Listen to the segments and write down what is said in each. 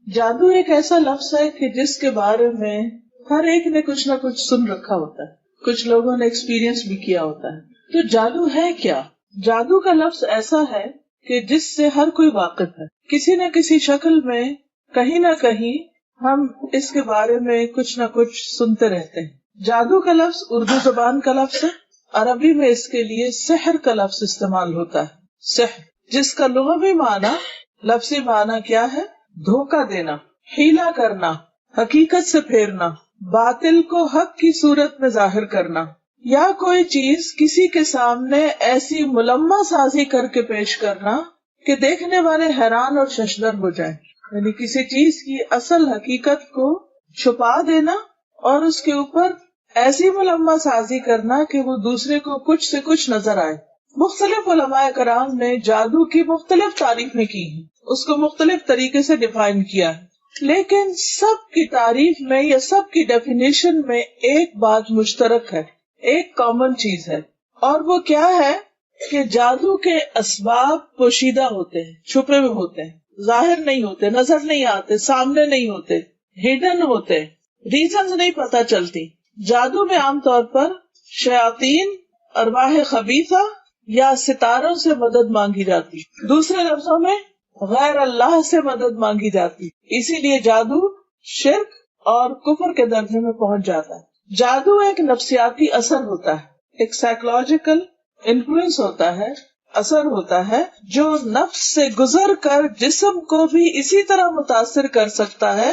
جادو ایک ایسا لفظ ہے کہ جس کے بارے میں ہر ایک نے کچھ نہ کچھ سن رکھا ہوتا ہے، کچھ لوگوں نے ایکسپیرینس بھی کیا ہوتا ہے۔ تو جادو ہے کیا؟ جادو کا لفظ ایسا ہے کہ جس سے ہر کوئی واقف ہے، کسی نہ کسی شکل میں کہیں نہ کہیں ہم اس کے بارے میں کچھ نہ کچھ سنتے رہتے ہیں۔ جادو کا لفظ اردو زبان کا لفظ ہے، عربی میں اس کے لیے سحر کا لفظ استعمال ہوتا ہے، سحر، جس کا لغوی معنی، لفظی معنی کیا ہے؟ دھوکہ دینا، حیلہ کرنا، حقیقت سے پھیرنا، باطل کو حق کی صورت میں ظاہر کرنا، یا کوئی چیز کسی کے سامنے ایسی ملمہ سازی کر کے پیش کرنا کہ دیکھنے والے حیران اور ششدر ہو جائیں، یعنی کسی چیز کی اصل حقیقت کو چھپا دینا اور اس کے اوپر ایسی ملمہ سازی کرنا کہ وہ دوسرے کو کچھ سے کچھ نظر آئے۔ مختلف علماء کرام نے جادو کی مختلف تعریفیں کی ہیں، اس کو مختلف طریقے سے ڈیفائن کیا ہے، لیکن سب کی تعریف میں یا سب کی ڈیفینیشن میں ایک بات مشترک ہے، ایک کامن چیز ہے، اور وہ کیا ہے کہ جادو کے اسباب پوشیدہ ہوتے ہیں، چھپے ہوئے ہوتے ہیں، ظاہر نہیں ہوتے، نظر نہیں آتے، سامنے نہیں ہوتے، ہڈن ہوتے، ریزنز نہیں پتہ چلتی۔ جادو میں عام طور پر شیاطین، ارواح خبیثہ یا ستاروں سے مدد مانگی جاتی، دوسرے لفظوں میں غیر اللہ سے مدد مانگی جاتی، اسی لیے جادو شرک اور کفر کے درجے میں پہنچ جاتا ہے۔ جادو ایک نفسیاتی اثر ہوتا ہے، ایک سائیکولوجیکل انفلوئنس ہوتا ہے، اثر ہوتا ہے جو نفس سے گزر کر جسم کو بھی اسی طرح متاثر کر سکتا ہے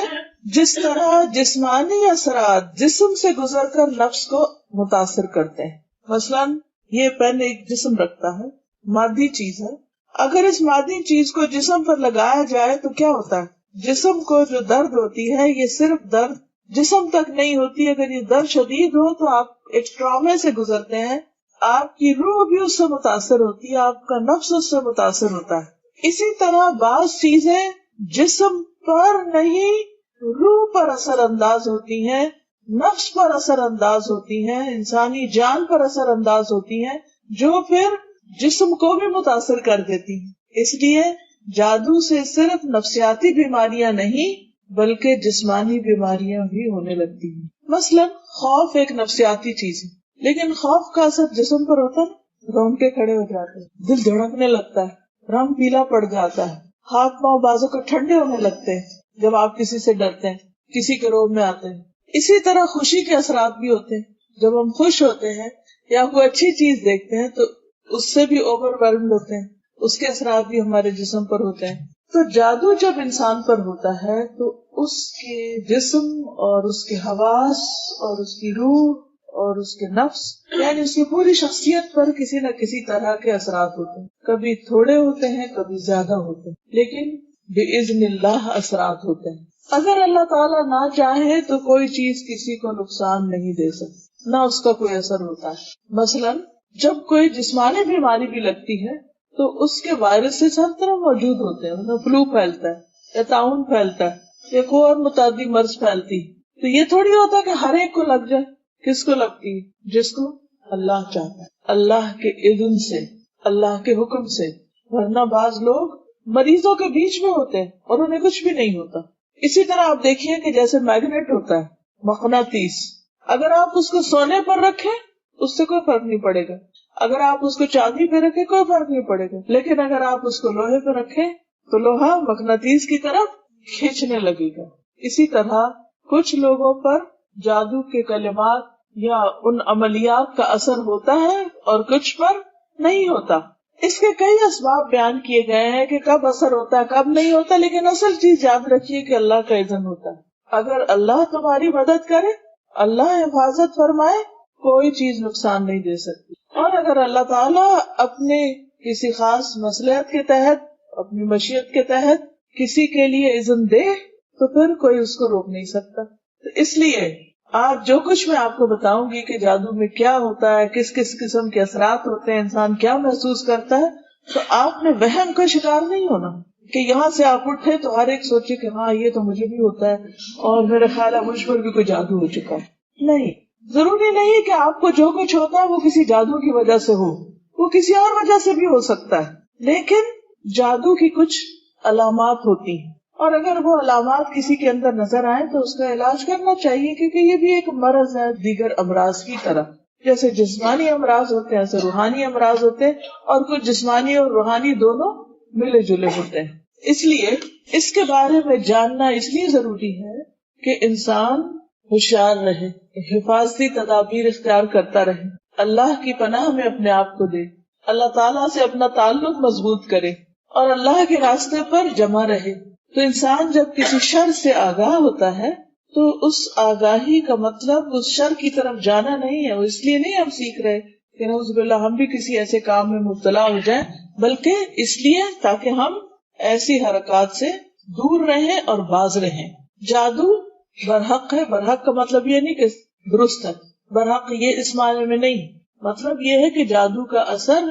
جس طرح جسمانی اثرات جسم سے گزر کر نفس کو متاثر کرتے ہیں۔ مثلاً یہ پین ایک جسم رکھتا ہے، مادی چیز ہے، اگر اس مادی چیز کو جسم پر لگایا جائے تو کیا ہوتا ہے؟ جسم کو جو درد ہوتی ہے یہ صرف درد جسم تک نہیں ہوتی، اگر یہ درد شدید ہو تو آپ ایک ٹراما سے گزرتے ہیں، آپ کی روح بھی اس سے متاثر ہوتی ہے، آپ کا نفس اس سے متاثر ہوتا ہے۔ اسی طرح بعض چیزیں جسم پر نہیں روح پر اثر انداز ہوتی ہیں، نفس پر اثر انداز ہوتی ہیں، انسانی جان پر اثر انداز ہوتی ہیں، جو پھر جسم کو بھی متاثر کر دیتی ہیں۔ اس لیے جادو سے صرف نفسیاتی بیماریاں نہیں بلکہ جسمانی بیماریاں بھی ہونے لگتی ہیں۔ مثلا خوف ایک نفسیاتی چیز ہے، لیکن خوف کا اثر جسم پر ہوتا ہے، رونقیں کھڑے ہو جاتے ہیں، دل دھڑکنے لگتا ہے، رنگ پیلا پڑ جاتا ہے، ہاتھ پاؤں بازو کو ٹھنڈے ہونے لگتے ہیں جب آپ کسی سے ڈرتے ہیں، کسی کے روب میں آتے ہیں۔ اسی طرح خوشی کے اثرات بھی ہوتے ہیں، جب ہم خوش ہوتے ہیں یا کوئی اچھی چیز دیکھتے ہیں تو اس سے بھی اوور ویلمڈ ہوتے ہیں، اس کے اثرات بھی ہمارے جسم پر ہوتے ہیں۔ تو جادو جب انسان پر ہوتا ہے تو اس کے جسم اور اس کے حواس اور اس کی روح اور اس کے نفس، یعنی اس کی پوری شخصیت پر کسی نہ کسی طرح کے اثرات ہوتے ہیں، کبھی تھوڑے ہوتے ہیں کبھی زیادہ ہوتے ہیں، لیکن بِإِذْنِ اللہ اثرات ہوتے ہیں۔ اگر اللہ تعالیٰ نہ چاہے تو کوئی چیز کسی کو نقصان نہیں دے سکتی، نہ اس کا کوئی اثر ہوتا ہے۔ مثلاً جب کوئی جسمانی بیماری بھی لگتی ہے تو اس کے وائرسز ہر طرح موجود ہوتے ہیں، مطلب فلو پھیلتا ہے یا طاعون پھیلتا ہے یا کوئی اور متعدی مرض پھیلتی ہے، تو یہ تھوڑی ہوتا کہ ہر ایک کو لگ جائے۔ کس کو لگتی ہے؟ جس کو اللہ چاہتا ہے، اللہ کے اذن سے، اللہ کے حکم سے، ورنہ بعض لوگ مریضوں کے بیچ میں ہوتے ہیں اور انہیں کچھ بھی نہیں ہوتا۔ اسی طرح آپ دیکھیے کہ جیسے میگنیٹ ہوتا ہے، مقناطیس، اگر آپ اس کو سونے پر رکھیں اس سے کوئی فرق نہیں پڑے گا، اگر آپ اس کو چاندی پہ رکھیں کوئی فرق نہیں پڑے گا، لیکن اگر آپ اس کو لوہے پہ رکھیں تو لوہا مقناطیس کی طرف کھینچنے لگے گا۔ اسی طرح کچھ لوگوں پر جادو کے کلمات یا ان عملیات کا اثر ہوتا ہے اور کچھ پر نہیں ہوتا۔ اس کے کئی اسباب بیان کیے گئے ہیں کہ کب اثر ہوتا ہے کب نہیں ہوتا، لیکن اصل چیز یاد رکھیے کہ اللہ کا اذن ہوتا ہے۔ اگر اللہ تمہاری مدد کرے، اللہ حفاظت فرمائے، کوئی چیز نقصان نہیں دے سکتی، اور اگر اللہ تعالیٰ اپنے کسی خاص مصلحت کے تحت، اپنی مشیت کے تحت کسی کے لیے اذن دے تو پھر کوئی اس کو روک نہیں سکتا۔ تو اس لیے آج جو کچھ میں آپ کو بتاؤں گی کہ جادو میں کیا ہوتا ہے، کس کس قسم کے اثرات ہوتے ہیں، انسان کیا محسوس کرتا ہے، تو آپ نے وہم کا شکار نہیں ہونا کہ یہاں سے آپ اٹھے تو ہر ایک سوچے کہ ہاں یہ تو مجھے بھی ہوتا ہے اور میرا خیال ہے مجھ پر بھی کوئی جادو ہو چکا ہے۔ نہیں، ضروری نہیں کہ آپ کو جو کچھ ہوتا ہے وہ کسی جادو کی وجہ سے ہو، وہ کسی اور وجہ سے بھی ہو سکتا ہے، لیکن جادو کی کچھ علامات ہوتی ہیں اور اگر وہ علامات کسی کے اندر نظر آئے تو اس کا علاج کرنا چاہیے، کیونکہ یہ بھی ایک مرض ہے دیگر امراض کی طرح. جیسے جسمانی امراض ہوتے ہیں ایسے روحانی امراض ہوتے ہیں، اور کچھ جسمانی اور روحانی دونوں ملے جلے ہوتے ہیں. اس لیے اس کے بارے میں جاننا اس لیے ضروری ہے کہ انسان ہوشیار رہے، حفاظتی تدابیر اختیار کرتا رہے، اللہ کی پناہ میں اپنے آپ کو دے، اللہ تعالیٰ سے اپنا تعلق مضبوط کرے اور اللہ کے راستے پر جمع رہے. تو انسان جب کسی شر سے آگاہ ہوتا ہے تو اس آگاہی کا مطلب اس شر کی طرف جانا نہیں ہے. وہ اس لیے نہیں ہم سیکھ رہے کہ نعوذ باللہ ہم بھی کسی ایسے کام میں مبتلا ہو جائیں، بلکہ اس لیے تاکہ ہم ایسی حرکات سے دور رہیں اور باز رہیں. جادو برحق ہے. برحق کا مطلب یہ نہیں کہ درست ہے، برحق یہ اس معنی میں نہیں، مطلب یہ ہے کہ جادو کا اثر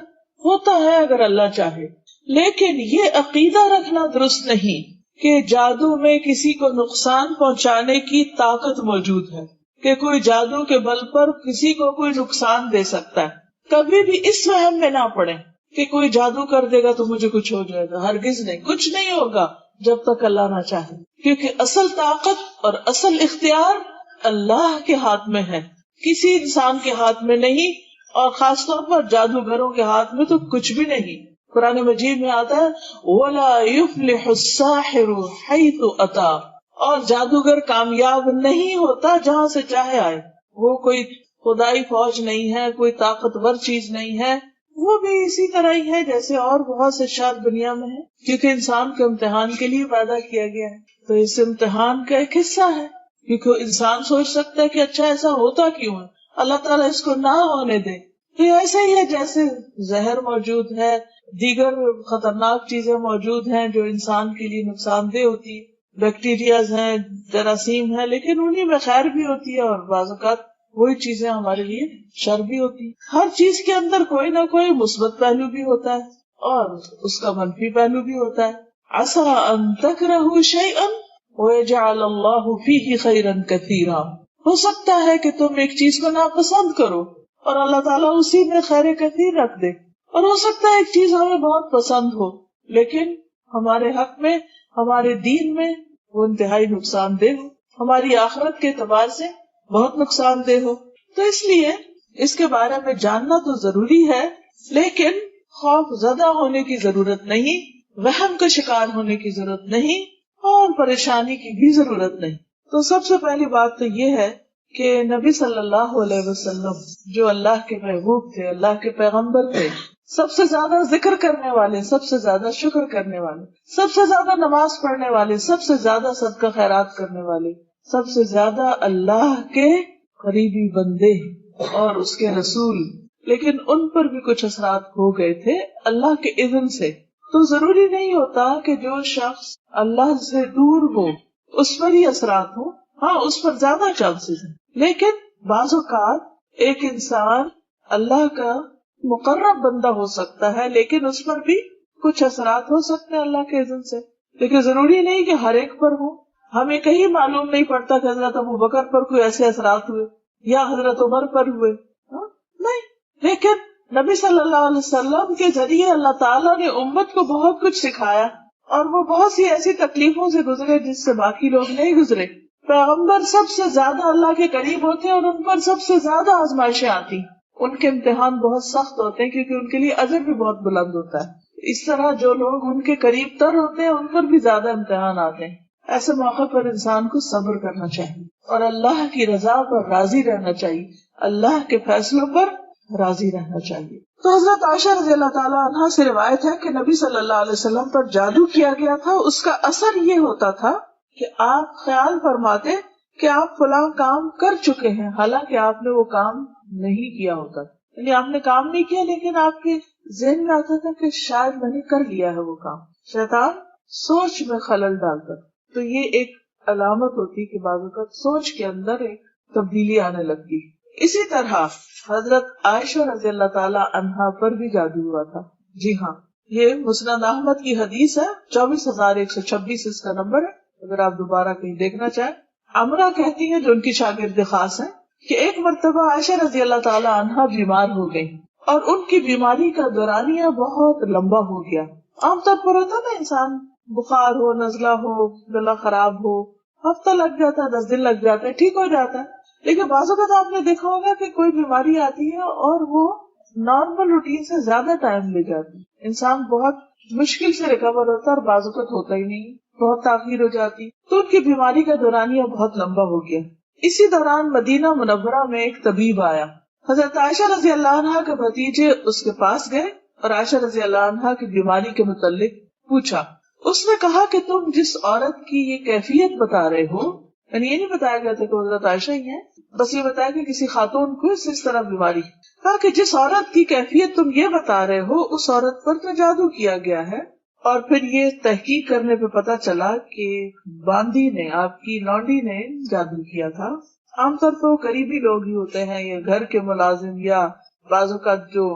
ہوتا ہے اگر اللہ چاہے. لیکن یہ عقیدہ رکھنا درست نہیں کہ جادو میں کسی کو نقصان پہنچانے کی طاقت موجود ہے، کہ کوئی جادو کے بل پر کسی کو کوئی نقصان دے سکتا ہے. کبھی بھی اس وہم میں نہ پڑے کہ کوئی جادو کر دے گا تو مجھے کچھ ہو جائے گا. ہرگز نہیں، کچھ نہیں ہوگا جب تک اللہ نہ چاہے، کیونکہ اصل طاقت اور اصل اختیار اللہ کے ہاتھ میں ہے، کسی انسان کے ہاتھ میں نہیں، اور خاص طور پر جادوگروں کے ہاتھ میں تو کچھ بھی نہیں. قرآن مجید میں آتا ہے وَلَا يُفْلِحُ السَّاحِرُ حَيْثُ أَتَى، اور جادوگر کامیاب نہیں ہوتا جہاں سے چاہے آئے. وہ کوئی خدائی فوج نہیں ہے، کوئی طاقتور چیز نہیں ہے، وہ بھی اسی طرح ہی ہے جیسے اور بہت سے شر دنیا میں ہے، کیونکہ انسان کو امتحان کے لیے پیدا کیا گیا ہے. تو اس امتحان کا ایک حصہ ہے، کیونکہ انسان سوچ سکتا ہے کہ اچھا ایسا ہوتا کیوں ہے، اللہ تعالیٰ اس کو نہ ہونے دے. تو یہ ایسا ہی ہے جیسے زہر موجود ہے، دیگر خطرناک چیزیں موجود ہیں جو انسان کے لیے نقصان دہ ہوتی ہے، بیکٹیریاز ہیں، جراثیم ہیں، لیکن انہی میں خیر بھی ہوتی ہے اور بعض اوقات وہی چیزیں ہمارے لیے شر بھی ہوتی ہے. ہر چیز کے اندر کوئی نہ کوئی مثبت پہلو بھی ہوتا ہے اور اس کا منفی پہلو بھی ہوتا ہے. عسیٰ ان تکرہوا شیئا ویجعل اللہ فیہ خیرا کثیرا، ہو سکتا ہے کہ تم ایک چیز کو ناپسند کرو اور اللہ تعالیٰ اسی میں خیر کثیر رکھ دے، اور ہو سکتا ہے ایک چیز ہمیں بہت پسند ہو لیکن ہمارے حق میں، ہمارے دین میں وہ انتہائی نقصان دہ ہو، ہماری آخرت کے اعتبار سے بہت نقصان دہ ہو. تو اس لیے اس کے بارے میں جاننا تو ضروری ہے، لیکن خوف زدہ ہونے کی ضرورت نہیں، وہم کا شکار ہونے کی ضرورت نہیں، اور پریشانی کی بھی ضرورت نہیں. تو سب سے پہلی بات تو یہ ہے کہ نبی صلی اللہ علیہ وسلم جو اللہ کے محبوب تھے، اللہ کے پیغمبر تھے، سب سے زیادہ ذکر کرنے والے، سب سے زیادہ شکر کرنے والے، سب سے زیادہ نماز پڑھنے والے، سب سے زیادہ صدقہ خیرات کرنے والے، سب سے زیادہ اللہ کے قریبی بندے اور اس کے رسول، لیکن ان پر بھی کچھ اثرات ہو گئے تھے اللہ کے اذن سے. تو ضروری نہیں ہوتا کہ جو شخص اللہ سے دور ہو اس پر ہی اثرات ہو، ہاں اس پر زیادہ چانسز ہیں، لیکن بعض اوقات ایک انسان اللہ کا مقرب بندہ ہو سکتا ہے لیکن اس پر بھی کچھ اثرات ہو سکتے ہیں اللہ کے اذن سے. لیکن ضروری نہیں کہ ہر ایک پر ہو. ہمیں کہیں معلوم نہیں پڑتا کہ حضرت ابوبکر پر کوئی ایسے اثرات ہوئے یا حضرت عمر پر ہوئے، نہیں. لیکن نبی صلی اللہ علیہ وسلم کے ذریعے اللہ تعالیٰ نے امت کو بہت کچھ سکھایا اور وہ بہت سی ایسی تکلیفوں سے گزرے جس سے باقی لوگ نہیں گزرے. پیغمبر سب سے زیادہ اللہ کے قریب ہوتے ہیں اور ان پر سب سے زیادہ آزمائشیں آتی، ان کے امتحان بہت سخت ہوتے ہیں کیونکہ ان کے لیے اجر بھی بہت بلند ہوتا ہے. اس طرح جو لوگ ان کے قریب تر ہوتے ہیں ان پر بھی زیادہ امتحان آتے ہیں. ایسے موقع پر انسان کو صبر کرنا چاہیے اور اللہ کی رضا پر راضی رہنا چاہیے، اللہ کے فیصلوں پر راضی رہنا چاہیے. تو حضرت عائشہ رضی اللہ تعالیٰ عنہا سے روایت ہے کہ نبی صلی اللہ علیہ وسلم پر جادو کیا گیا تھا. اس کا اثر یہ ہوتا تھا کہ آپ خیال فرماتے کہ آپ فلاں کام کر چکے ہیں، حالانکہ آپ نے وہ کام نہیں کیا ہوتا. یعنی آپ نے کام نہیں کیا لیکن آپ کے ذہن میں آتا تھا کہ شاید میں نے کر لیا ہے وہ کام. شیطان سوچ میں خلل ڈالتا. تو یہ ایک علامت ہوتی کہ بعض اوقات سوچ کے اندر ایک تبدیلی آنے لگتی. اسی طرح حضرت عائشہ رضی اللہ تعالی عنہا پر بھی جادو ہوا تھا. جی ہاں، یہ مسند احمد کی حدیث ہے، 24,126 اس کا نمبر ہے، اگر آپ دوبارہ کہیں دیکھنا چاہیں. عمرہ کہتی ہیں جو ان کی شاگرد خاص ہیں کہ ایک مرتبہ عائشہ رضی اللہ تعالی عنہا بیمار ہو گئی اور ان کی بیماری کا دورانیہ بہت لمبا ہو گیا. عام طور پر ہوتا نا انسان بخار ہو، نزلہ ہو، گلا خراب ہو، ہفتہ لگ جاتا ہے، 10 دن لگ جاتا ہے، ٹھیک ہو جاتا ہے. لیکن بعض اوقات آپ نے دیکھا ہوگا کہ کوئی بیماری آتی ہے اور وہ نارمل روٹین سے زیادہ ٹائم لے جاتی ہے. انسان بہت مشکل سے ریکور ہوتا ہے اور بعض اوقات ہوتا ہی نہیں، بہت تاخیر ہو جاتی. تو ان کی بیماری کا دورانیہ بہت لمبا ہو گیا. اسی دوران مدینہ منورہ میں ایک طبیب آیا. حضرت عائشہ رضی اللہ عنہا کے بھتیجے اس کے پاس گئے اور عائشہ رضی اللہ عنہا کی بیماری کے متعلق پوچھا. اس نے کہا کہ تم جس عورت کی یہ کیفیت بتا رہے ہو، یعنی یہ نہیں بتایا گیا تھا کہ حضرت عائشہ ہی ہیں، بس یہ بتایا کہ کسی خاتون کو اس طرح بیماری. کہا کہ جس عورت کی کیفیت تم یہ بتا رہے ہو اس عورت پر تو جادو کیا گیا ہے. اور پھر یہ تحقیق کرنے پہ پتا چلا کہ باندی نے، آپ کی لونڈی نے جادو کیا تھا. عام طور پر وہ قریبی لوگ ہی ہوتے ہیں، یا گھر کے ملازم، یا بعض اوقات جو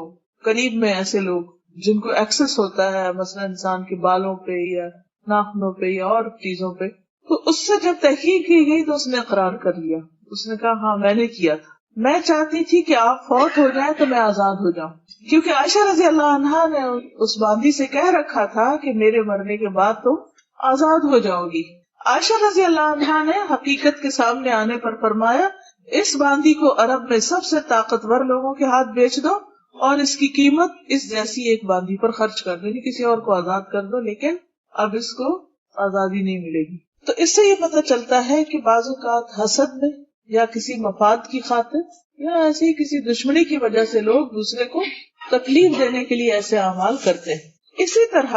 قریب میں ایسے لوگ جن کو ایکسس ہوتا ہے، مثلا انسان کے بالوں پہ یا ناخنوں پہ یا اور چیزوں پہ. تو اس سے جب تحقیق کی گئی تو اس نے اقرار کر لیا. اس نے کہا ہاں میں نے کیا تھا، میں چاہتی تھی کہ آپ فوت ہو جائیں تو میں آزاد ہو جاؤں، کیونکہ عائشہ رضی اللہ عنہا نے اس باندی سے کہہ رکھا تھا کہ میرے مرنے کے بعد تم آزاد ہو جاؤ گی. عائشہ رضی اللہ عنہا نے حقیقت کے سامنے آنے پر فرمایا اس باندی کو عرب میں سب سے طاقتور لوگوں کے ہاتھ بیچ دو اور اس کی قیمت اس جیسی ایک باندی پر خرچ کر دو، کسی اور کو آزاد کر دو، لیکن اب اس کو آزادی نہیں ملے گی. تو اس سے یہ پتہ چلتا ہے کہ بعض اوقات حسد میں یا کسی مفاد کی خاطر یا ایسی کسی دشمنی کی وجہ سے لوگ دوسرے کو تکلیف دینے کے لیے ایسے اعمال کرتے ہیں. اسی طرح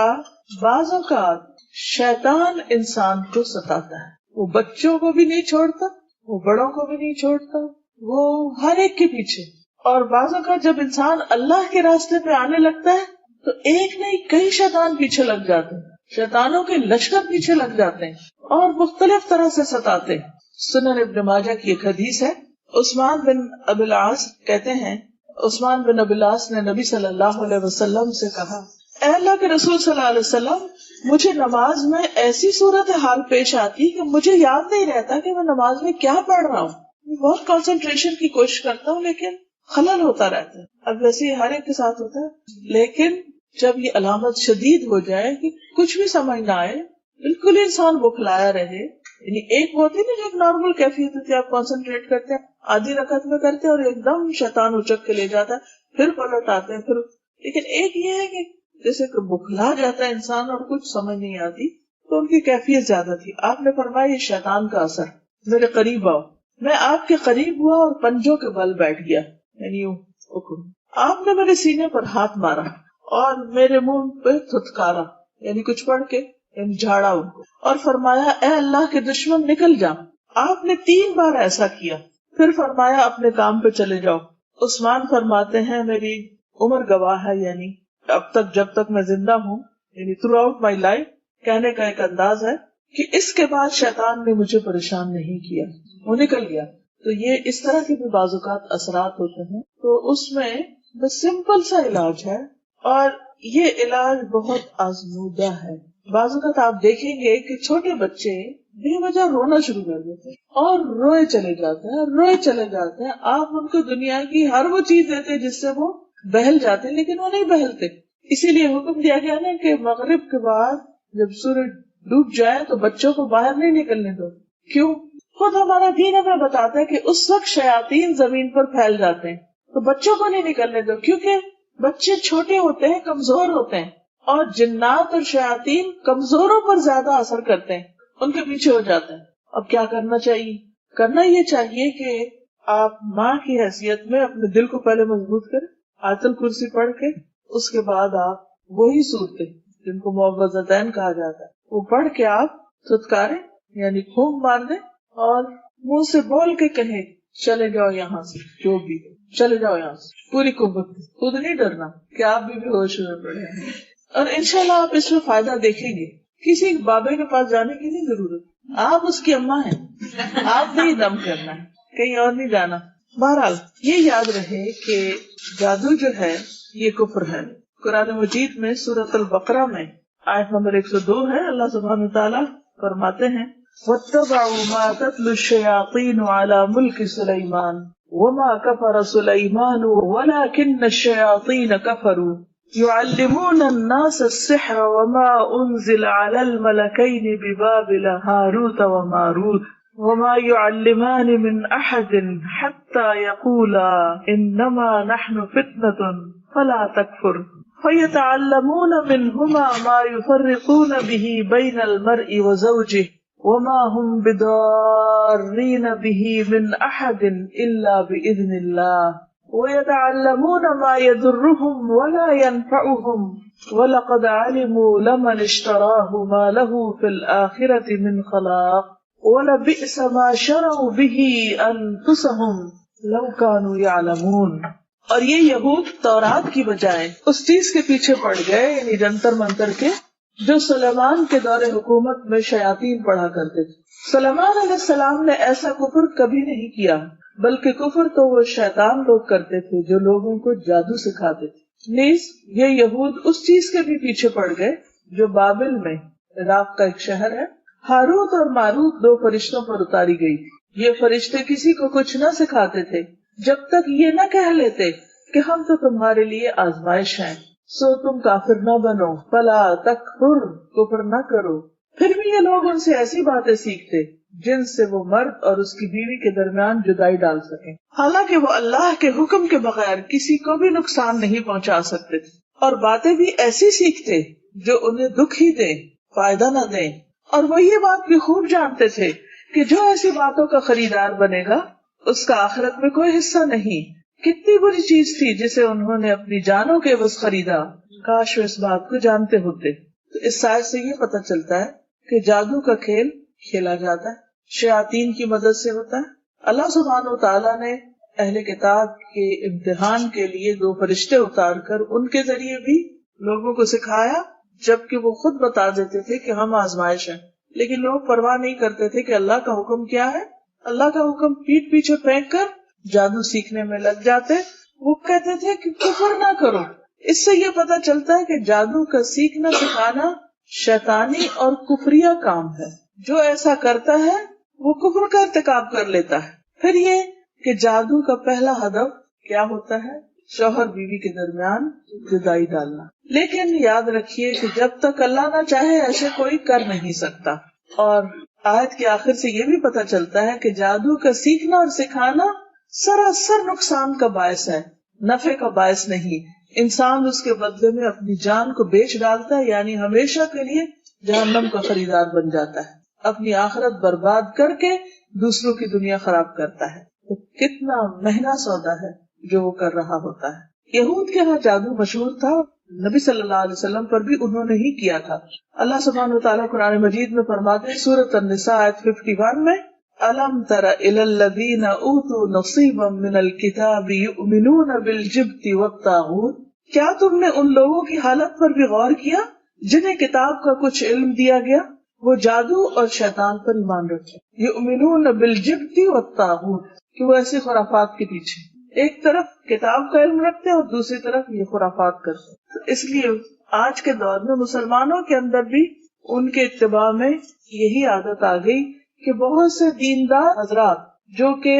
بعض اوقات شیطان انسان کو ستاتا ہے. وہ بچوں کو بھی نہیں چھوڑتا، وہ بڑوں کو بھی نہیں چھوڑتا، وہ ہر ایک کے پیچھے. اور بعض اوقات جب انسان اللہ کے راستے پہ آنے لگتا ہے تو ایک نہیں کئی شیطان پیچھے لگ جاتے ہیں، شیطانوں کے لشکر پیچھے لگ جاتے ہیں اور مختلف طرح سے ستاتے ہیں. سنن ابن ماجہ کی ایک حدیث ہے، عثمان بن ابی العاص کہتے ہیں، عثمان بن ابی العاص نے نبی صلی اللہ علیہ وسلم سے کہا اے اللہ کے رسول صلی اللہ علیہ وسلم، مجھے نماز میں ایسی صورت حال پیش آتی کہ مجھے یاد نہیں رہتا کہ میں نماز میں کیا پڑھ رہا ہوں. بہت کنسنٹریشن کی کوشش کرتا ہوں لیکن خلل ہوتا رہتا ہے. اب ویسے ہی ہر ایک کے ساتھ ہوتا ہے، لیکن جب یہ علامت شدید ہو جائے کہ کچھ بھی سمجھ نہ آئے، بالکل انسان بکھلایا رہے، یعنی ایک ہوتی نا جو نارمل کیفیت ہوتی ہے، آپ کانسنٹریٹ کرتے ہیں آدھی رکعت میں کرتے ہیں اور ایک دم شیطان اچک کے لے جاتا ہے، پھر پلٹ آتے ہیں پھر. لیکن ایک یہ ہے کہ جیسے کہ بکھلا جاتا ہے انسان اور کچھ سمجھ نہیں آتی، تو ان کی کیفیت زیادہ تھی. آپ نے فرمایا یہ شیطان کا اثر، میرے قریب آؤ. میں آپ کے قریب ہوا اور پنجوں کے بل بیٹھ گیا، یعنی آپ نے میرے سینے پر ہاتھ مارا اور میرے منہ پہ تھتکارا، یعنی کچھ پڑھ کے یعنی جھاڑا ان کو، اور فرمایا اے اللہ کے دشمن نکل جا. آپ نے 3 بار ایسا کیا، پھر فرمایا اپنے کام پہ چلے جاؤ. عثمان فرماتے ہیں میری عمر گواہ ہے، یعنی اب تک جب تک میں زندہ ہوں، یعنی تھرو آؤٹ مائی لائف، کہنے کا ایک انداز ہے کہ اس کے بعد شیطان نے مجھے پریشان نہیں کیا، وہ نکل گیا. تو یہ اس طرح کے بھی بعض اوقات اثرات ہوتے ہیں، تو اس میں بس سمپل سا علاج ہے اور یہ علاج بہت آزمودہ ہے. بعض اوقات آپ دیکھیں گے کہ چھوٹے بچے بے وجہ رونا شروع کر دیتے ہیں اور روئے چلے جاتے ہیں، روئے چلے جاتے ہیں. آپ ان کو دنیا کی ہر وہ چیز دیتے ہیں جس سے وہ بہل جاتے ہیں، لیکن وہ نہیں بہلتے. اسی لیے حکم دیا گیا نا کہ مغرب کے بعد جب سورج ڈوب جائے تو بچوں کو باہر نہیں نکلنے دو. کیوں؟ خود ہمارا دین ہمیں بتاتا ہے کہ اس وقت شیاطین زمین پر پھیل جاتے ہیں، تو بچوں کو نہیں نکلنے دو، کیونکہ بچے چھوٹے ہوتے ہیں، کمزور ہوتے ہیں، اور جنات اور شیاطین کمزوروں پر زیادہ اثر کرتے ہیں، ان کے پیچھے ہو جاتے ہیں. اب کیا کرنا چاہیے؟ کرنا یہ چاہیے کہ آپ ماں کی حیثیت میں اپنے دل کو پہلے مضبوط کریں، آیت الکرسی پڑھ کے، اس کے بعد آپ وہی صورتیں جن کو معوذتین کہا جاتا ہے وہ پڑھ کے آپ تھتکاریں، یعنی پھونک مار دیں اور منہ سے بول کے کہیں چلے جاؤ یہاں سے، جو بھی چلے جاؤ یہاں سے، پوری قوت. خود نہیں ڈرنا کہ آپ بھی بے ہوش ہوئے پڑے ہیں. اور انشاءاللہ آپ اس میں فائدہ دیکھیں گے. کسی بابے کے پاس جانے کی نہیں ضرورت، آپ اس کی اماں ہیں، آپ نہیں دم کرنا ہے، کہیں اور نہیں جانا. بہرحال یہ یاد رہے کہ جادو جو ہے یہ کفر ہے. قرآن مجید میں سورۃ البقرہ میں آیت نمبر 102 ہے، اللہ سبحانہ وتعالیٰ فرماتے ہیں وَاتَّبَعُوا مَا تَتْلُو الشَّيَاطِينُ عَلَى مُلْكِ سُلَيْمَانَ وَمَا كَفَرَ سُلَيْمَانُ وَلَكِنَّ الشَّيَاطِينَ كَفَرُوا يعلمون الناس السحر وما أنزل على الملكين ببابل هاروت وماروت وما يعلمان من أحد حتى يقولا إنما نحن فتنة فلا تكفر فيتعلمون منهما ما يفرقون به بين المرء وزوجه وما هم بضارين به من أحد إلا بإذن الله ويتعلمون ما يضرهم ولا ينفعهم ولقد علموا لمن اشتراه ما له في الآخرة من خلاق ولبئس ما شروا به أنفسهم لو كانوا يعلمون۔ اور یہ یہود تورات کی بجائے اس چیز کے پیچھے پڑ گئے، یعنی جنتر منتر کے، جو سلیمان کے دور حکومت میں شیاطین پڑھا کرتے تھے۔ سلیمان علیہ السلام نے ایسا کفر کبھی نہیں کیا، بلکہ کفر تو وہ شیطان لوگ کرتے تھے جو لوگوں کو جادو سکھاتے تھے۔ نیز یہ یہود اس چیز کے بھی پیچھے پڑ گئے جو بابل میں، عراق کا ایک شہر ہے، ہاروت اور ماروت دو فرشتوں پر اتاری گئی تھی۔ یہ فرشتے کسی کو کچھ نہ سکھاتے تھے جب تک یہ نہ کہہ لیتے کہ ہم تو تمہارے لیے آزمائش ہیں، سو تم کافر نہ بنو، فلا تکفر، کفر نہ کرو۔ پھر بھی یہ لوگ ان سے ایسی باتیں سیکھتے جن سے وہ مرد اور اس کی بیوی کے درمیان جدائی ڈال سکیں، حالانکہ وہ اللہ کے حکم کے بغیر کسی کو بھی نقصان نہیں پہنچا سکتے تھے، اور باتیں بھی ایسی سیکھتے جو انہیں دکھ ہی دیں، فائدہ نہ دیں۔ اور وہ یہ بات بھی خوب جانتے تھے کہ جو ایسی باتوں کا خریدار بنے گا اس کا آخرت میں کوئی حصہ نہیں۔ کتنی بری چیز تھی جسے انہوں نے اپنی جانوں کے عوض خریدا، کاش وہ اس بات کو جانتے ہوتے۔ تو اس آیت سے یہ پتہ چلتا ہے کہ جادو کا کھیل کھیلا جاتا ہے، شیاطین کی مدد سے ہوتا ہے۔ اللہ سبحانہ و تعالیٰ نے اہل کتاب کے امتحان کے لیے دو فرشتے اتار کر ان کے ذریعے بھی لوگوں کو سکھایا، جبکہ وہ خود بتا دیتے تھے کہ ہم آزمائش ہیں، لیکن لوگ پرواہ نہیں کرتے تھے کہ اللہ کا حکم کیا ہے۔ اللہ کا حکم پیٹ پیچھے پھینک کر جادو سیکھنے میں لگ جاتے۔ وہ کہتے تھے کہ کفر نہ کرو۔ اس سے یہ پتہ چلتا ہے کہ جادو کا سیکھنا سکھانا شیطانی اور کفریہ کام ہے۔ جو ایسا کرتا ہے وہ کفر کا ارتکاب کر لیتا ہے۔ پھر یہ کہ جادو کا پہلا ہدف کیا ہوتا ہے؟ شوہر بیوی کے درمیان جدائی ڈالنا۔ لیکن یاد رکھیے کہ جب تک اللہ نہ چاہے ایسے کوئی کر نہیں سکتا۔ اور آیت کے آخر سے یہ بھی پتہ چلتا ہے کہ جادو کا سیکھنا اور سکھانا سراسر نقصان کا باعث ہے، نفع کا باعث نہیں۔ انسان اس کے بدلے میں اپنی جان کو بیچ ڈالتا ہے، یعنی ہمیشہ کے لیے جہنم کا خریدار بن جاتا ہے، اپنی آخرت برباد کر کے دوسروں کی دنیا خراب کرتا ہے۔ تو کتنا مہنگا سودا ہے جو وہ کر رہا ہوتا ہے۔ یہود کے ہاں جادو مشہور تھا، نبی صلی اللہ علیہ وسلم پر بھی انہوں نے ہی کیا تھا۔ اللہ سبحانہ وتعالیٰ قرآن مجید میں فرماتے ہیں سورۃ النساء آیت 51 میں، أَلَمْ تَرَ إِلَى الَّذِينَ أُوتُوا نَصِيبًا مِنَ الْكِتَابِ يُؤْمِنُونَ بِالْجِبْتِ وَالطَّاغُوتِ، کیا تم نے ان لوگوں کی حالت پر بھی غور کیا جنہیں کتاب کا کچھ علم دیا گیا، وہ جادو اور شیطان پر ایمان رکھتے، یؤمنون بالجبت والطاغوت، کہ وہ ایسے خرافات کے پیچھے ایک طرف کتاب کا علم رکھتے اور دوسری طرف یہ خرافات کرتے۔ تو اس لیے آج کے دور میں مسلمانوں کے اندر بھی ان کے اتباع میں یہی عادت آ گئی کہ بہت سے دیندار حضرات جو کہ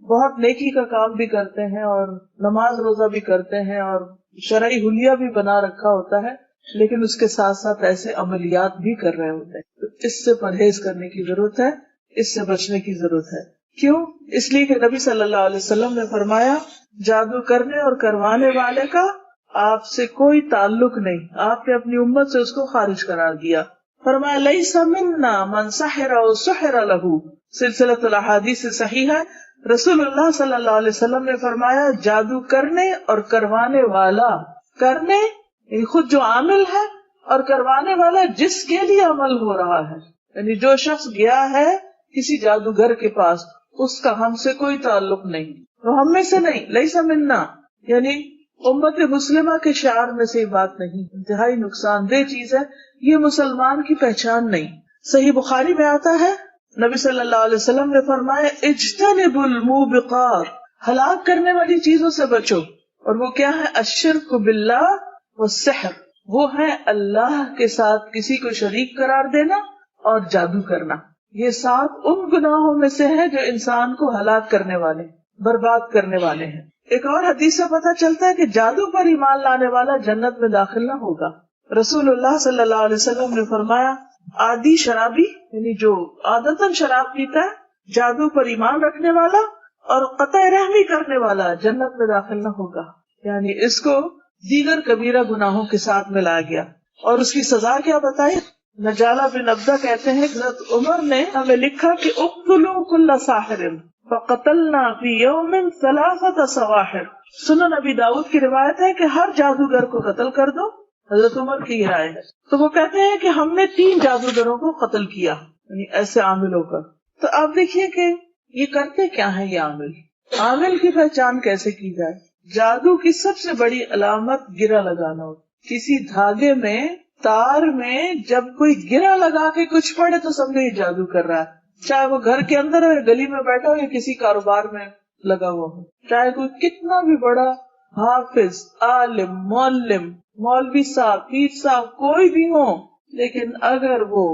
بہت نیکی کا کام بھی کرتے ہیں اور نماز روزہ بھی کرتے ہیں اور شرعی حلیہ بھی بنا رکھا ہوتا ہے، لیکن اس کے ساتھ ساتھ ایسے عملیات بھی کر رہے ہوتے ہیں۔ تو اس سے پرہیز کرنے کی ضرورت ہے، اس سے بچنے کی ضرورت ہے۔ کیوں؟ اس لیے کہ نبی صلی اللہ علیہ وسلم نے فرمایا جادو کرنے اور کروانے والے کا آپ سے کوئی تعلق نہیں، آپ نے اپنی امت سے اس کو خارج قرار دیا۔ فرمایا لیس منا من سحر او سحر له، سلسلۃ الاحادیث صحیح ہے۔ رسول اللہ صلی اللہ علیہ وسلم نے فرمایا جادو کرنے اور کروانے والا، کرنے یعنی خود جو عامل ہے، اور کروانے والا جس کے لیے عمل ہو رہا ہے، یعنی جو شخص گیا ہے کسی جادوگر کے پاس، اس کا ہم سے کوئی تعلق نہیں، وہ ہم میں سے نہیں۔ لیس منا یعنی امت مسلمہ کے شعار میں سے یہ بات نہیں، انتہائی نقصان دہ چیز ہے، یہ مسلمان کی پہچان نہیں۔ صحیح بخاری میں آتا ہے نبی صلی اللہ علیہ وسلم نے فرمایا اجتنبوا الموبقات، ہلاک کرنے والی چیزوں سے بچو، اور وہ کیا ہے؟ الشرک باللہ والسحر، وہ ہے اللہ کے ساتھ کسی کو شریک قرار دینا اور جادو کرنا۔ یہ 7 ان گناہوں میں سے ہے جو انسان کو ہلاک کرنے والے، برباد کرنے والے ہیں۔ ایک اور حدیث سے پتہ چلتا ہے کہ جادو پر ایمان لانے والا جنت میں داخل نہ ہوگا. رسول اللہ صلی اللہ علیہ وسلم نے فرمایا عادی شرابی یعنی جو عادتاً شراب پیتا ہے، جادو پر ایمان رکھنے والا اور قطع رحمی کرنے والا جنت میں داخل نہ ہوگا. یعنی اس کو دیگر کبیرہ گناہوں کے ساتھ ملایا گیا. اور اس کی سزا کیا بتائی؟ نجالہ بن عبدہ کہتے ہیں کہ حضرت عمر نے ہمیں لکھا کہ اقتلوا کل ساحر فقتلنا فی یوم 3 سواحر. سنن نبی داؤد کی روایت ہے کہ ہر جادوگر کو قتل کر دو. حضرت عمر کی یہ رائے ہے. تو وہ کہتے ہیں کہ ہم نے 3 جادوگروں کو قتل کیا، یعنی ایسے عامل ہو کر. تو آپ دیکھیے کہ یہ کرتے کیا ہے یہ عامل. عامل کی پہچان کیسے کی جائے؟ جادو کی سب سے بڑی علامت گرہ لگانا ہوتا. کسی دھاگے میں، تار میں جب کوئی گرہ لگا کے کچھ پڑے تو سمجھے یہ جادو کر رہا ہے. چاہے وہ گھر کے اندر ہو، گلی میں بیٹھا ہو یا کسی کاروبار میں لگا ہوا ہو، چاہے کوئی کتنا بھی بڑا حافظ، عالم، معلم، مولوی صاحب، پیر صاحب کوئی بھی ہو، لیکن اگر وہ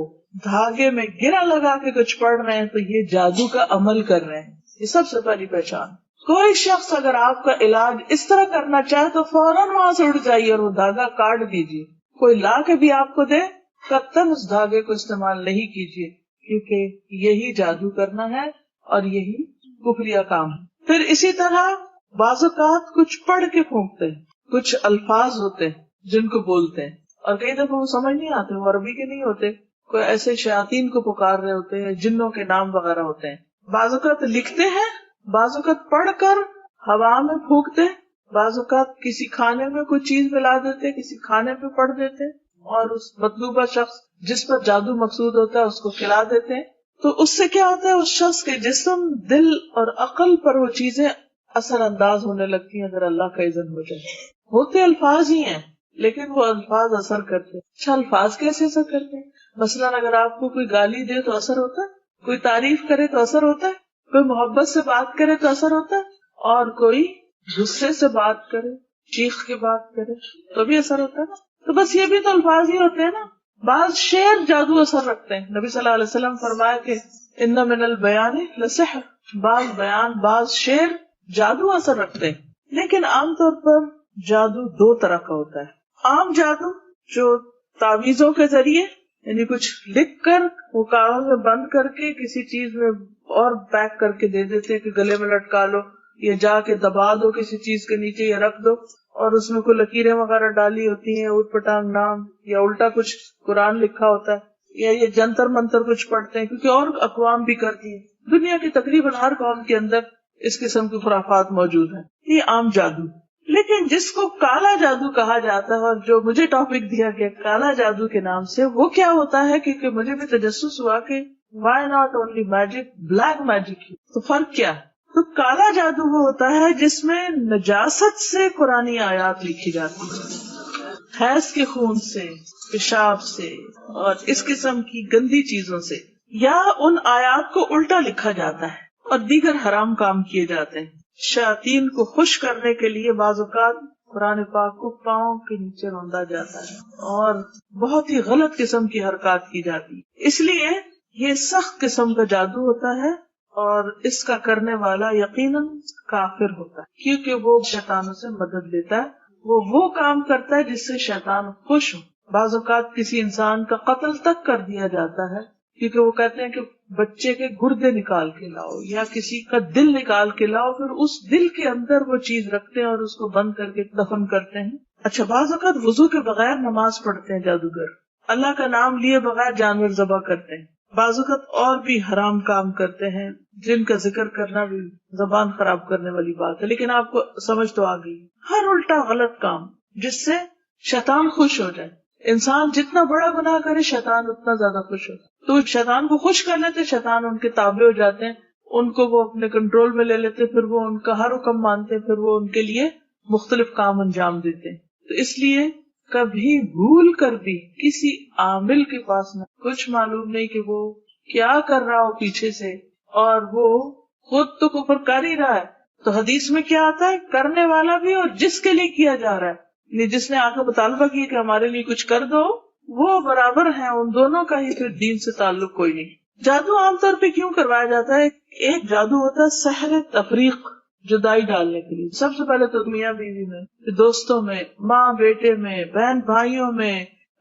دھاگے میں گرہ لگا کے کچھ پڑھ رہے ہیں تو یہ جادو کا عمل کر رہے ہیں. یہ سب سے پہلی پہچان. کوئی شخص اگر آپ کا علاج اس طرح کرنا چاہے تو فوراً وہاں سے اٹھ جائیے اور وہ دھاگا کاٹ دیجیے. کوئی لا کے بھی آپ کو دے، قطعاً اس دھاگے کو استعمال نہیں کیجیے، کیونکہ یہی جادو کرنا ہے اور یہی کفریہ کام ہے. پھر اسی طرح بعض اوقات کچھ پڑھ کے پھونکتے ہیں، کچھ الفاظ ہوتے ہیں جن کو بولتے ہیں اور کئی دفعہ وہ سمجھ نہیں آتے، وہ عربی کے نہیں ہوتے، کوئی ایسے شیاطین کو پکار رہے ہوتے ہیں، جنوں کے نام وغیرہ ہوتے ہیں. بعض اوقات لکھتے ہیں، بعض اوقات پڑھ کر ہوا میں پھونکتے، بعض اوقات کسی کھانے میں کوئی چیز ملا دیتے، کسی کھانے پہ پڑھ دیتے اور اس مطلوبہ شخص جس پر جادو مقصود ہوتا ہے اس کو کھلا دیتے. تو اس سے کیا ہوتا ہے، اس شخص کے جسم، دل اور عقل پر وہ چیزیں اثر انداز ہونے لگتی ہیں اگر اللہ کا اذن ہو جائے. ہوتے الفاظ ہی ہیں لیکن وہ الفاظ اثر کرتے. اچھا الفاظ کیسے اثر کرتے ہیں؟ مثلاً اگر آپ کو کوئی گالی دے تو اثر ہوتا ہے، کوئی تعریف کرے تو اثر ہوتا ہے، کوئی محبت سے بات کرے تو اثر ہوتا ہے، اور کوئی غصے سے بات کرے، چیخ کے بات کرے تو بھی اثر ہوتا ہے نا. تو بس یہ بھی تو الفاظ ہی ہوتے ہیں نا. بعض شعر جادو اثر رکھتے ہیں. نبی صلی اللہ علیہ وسلم فرمایا کہ ان من البیان لسحر، بعض بیان، بعض شعر جادو اثر رکھتے ہیں. لیکن عام طور پر جادو 2 طرح کا ہوتا ہے. عام جادو جو تعویذوں کے ذریعے، یعنی کچھ لکھ کر وہ کاغذ میں بند کر کے کسی چیز میں اور پیک کر کے دے دیتے کہ گلے میں لٹکا لو یا جا کے دبا دو کسی چیز کے نیچے یا رکھ دو، اور اس میں کوئی لکیریں وغیرہ ڈالی ہوتی ہیں، اوٹ پٹانگ نام، یا الٹا کچھ قرآن لکھا ہوتا ہے، یا یہ جنتر منتر کچھ پڑھتے ہیں، کیونکہ اور اقوام بھی کرتی ہیں. دنیا کی تقریباً ہر قوم کے اندر اس قسم کی خرافات موجود ہیں. یہ عام جادو. لیکن جس کو کالا جادو کہا جاتا ہے، اور جو مجھے ٹاپک دیا گیا کالا جادو کے نام سے، وہ کیا ہوتا ہے؟ کیونکہ مجھے بھی تجسس ہوا کہ why not only magic, black magic. تو فرق کیا ہے؟ تو کالا جادو وہ ہوتا ہے جس میں نجاست سے قرآنی آیات لکھی جاتی ہے، حیض کے خون سے، پیشاب سے اور اس قسم کی گندی چیزوں سے، یا ان آیات کو الٹا لکھا جاتا ہے اور دیگر حرام کام کیے جاتے ہیں. شیاطین کو خوش کرنے کے لیے بعض اوقات قرآن پاک کو پاؤں کے نیچے روندا جاتا ہے اور بہت ہی غلط قسم کی حرکات کی جاتی. اس لیے یہ سخت قسم کا جادو ہوتا ہے اور اس کا کرنے والا یقیناً کافر ہوتا ہے، کیونکہ وہ شیطانوں سے مدد لیتا ہے. وہ کام کرتا ہے جس سے شیطان خوش ہو. بعض اوقات کسی انسان کا قتل تک کر دیا جاتا ہے کیونکہ وہ کہتے ہیں کہ بچے کے گردے نکال کے لاؤ یا کسی کا دل نکال کے لاؤ، پھر اس دل کے اندر وہ چیز رکھتے ہیں اور اس کو بند کر کے دفن کرتے ہیں. اچھا بعض اوقات وضو کے بغیر نماز پڑھتے ہیں جادوگر، اللہ کا نام لیے بغیر جانور ذبح کرتے ہیں. بعض اوقات اور بھی حرام کام کرتے ہیں جن کا ذکر کرنا بھی زبان خراب کرنے والی بات ہے، لیکن آپ کو سمجھ تو آ گئی. ہر الٹا غلط کام جس سے شیطان خوش ہو جائے. انسان جتنا بڑا گناہ کرے شیطان اتنا زیادہ خوش ہوتا ہے. تو شیطان کو خوش کر لیتے، شیطان ان کے تابع ہو جاتے ہیں، ان کو وہ اپنے کنٹرول میں لے لیتے، پھر وہ ان کا ہر حکم مانتے، پھر وہ ان کے لیے مختلف کام انجام دیتے ہیں. تو اس لیے کبھی بھول کر بھی کسی عامل کے پاس نہ، کچھ معلوم نہیں کہ وہ کیا کر رہا ہو پیچھے سے، اور وہ خود تو کفر کر ہی رہا ہے. تو حدیث میں کیا آتا ہے؟ کرنے والا بھی اور جس کے لیے کیا جا رہا ہے، جس نے آ کے مطالبہ کیا کہ ہمارے لیے کچھ کر دو، وہ برابر ہیں. ان دونوں کا ہی پھر دین سے تعلق کوئی نہیں. جادو عام طور پہ کیوں کروایا جاتا ہے؟ ایک جادو ہوتا ہے سحر تفریق، جدائی ڈالنے کے لیے. سب سے پہلے تو میاں بیوی میں، دوستوں میں، ماں بیٹے میں، بہن بھائیوں میں،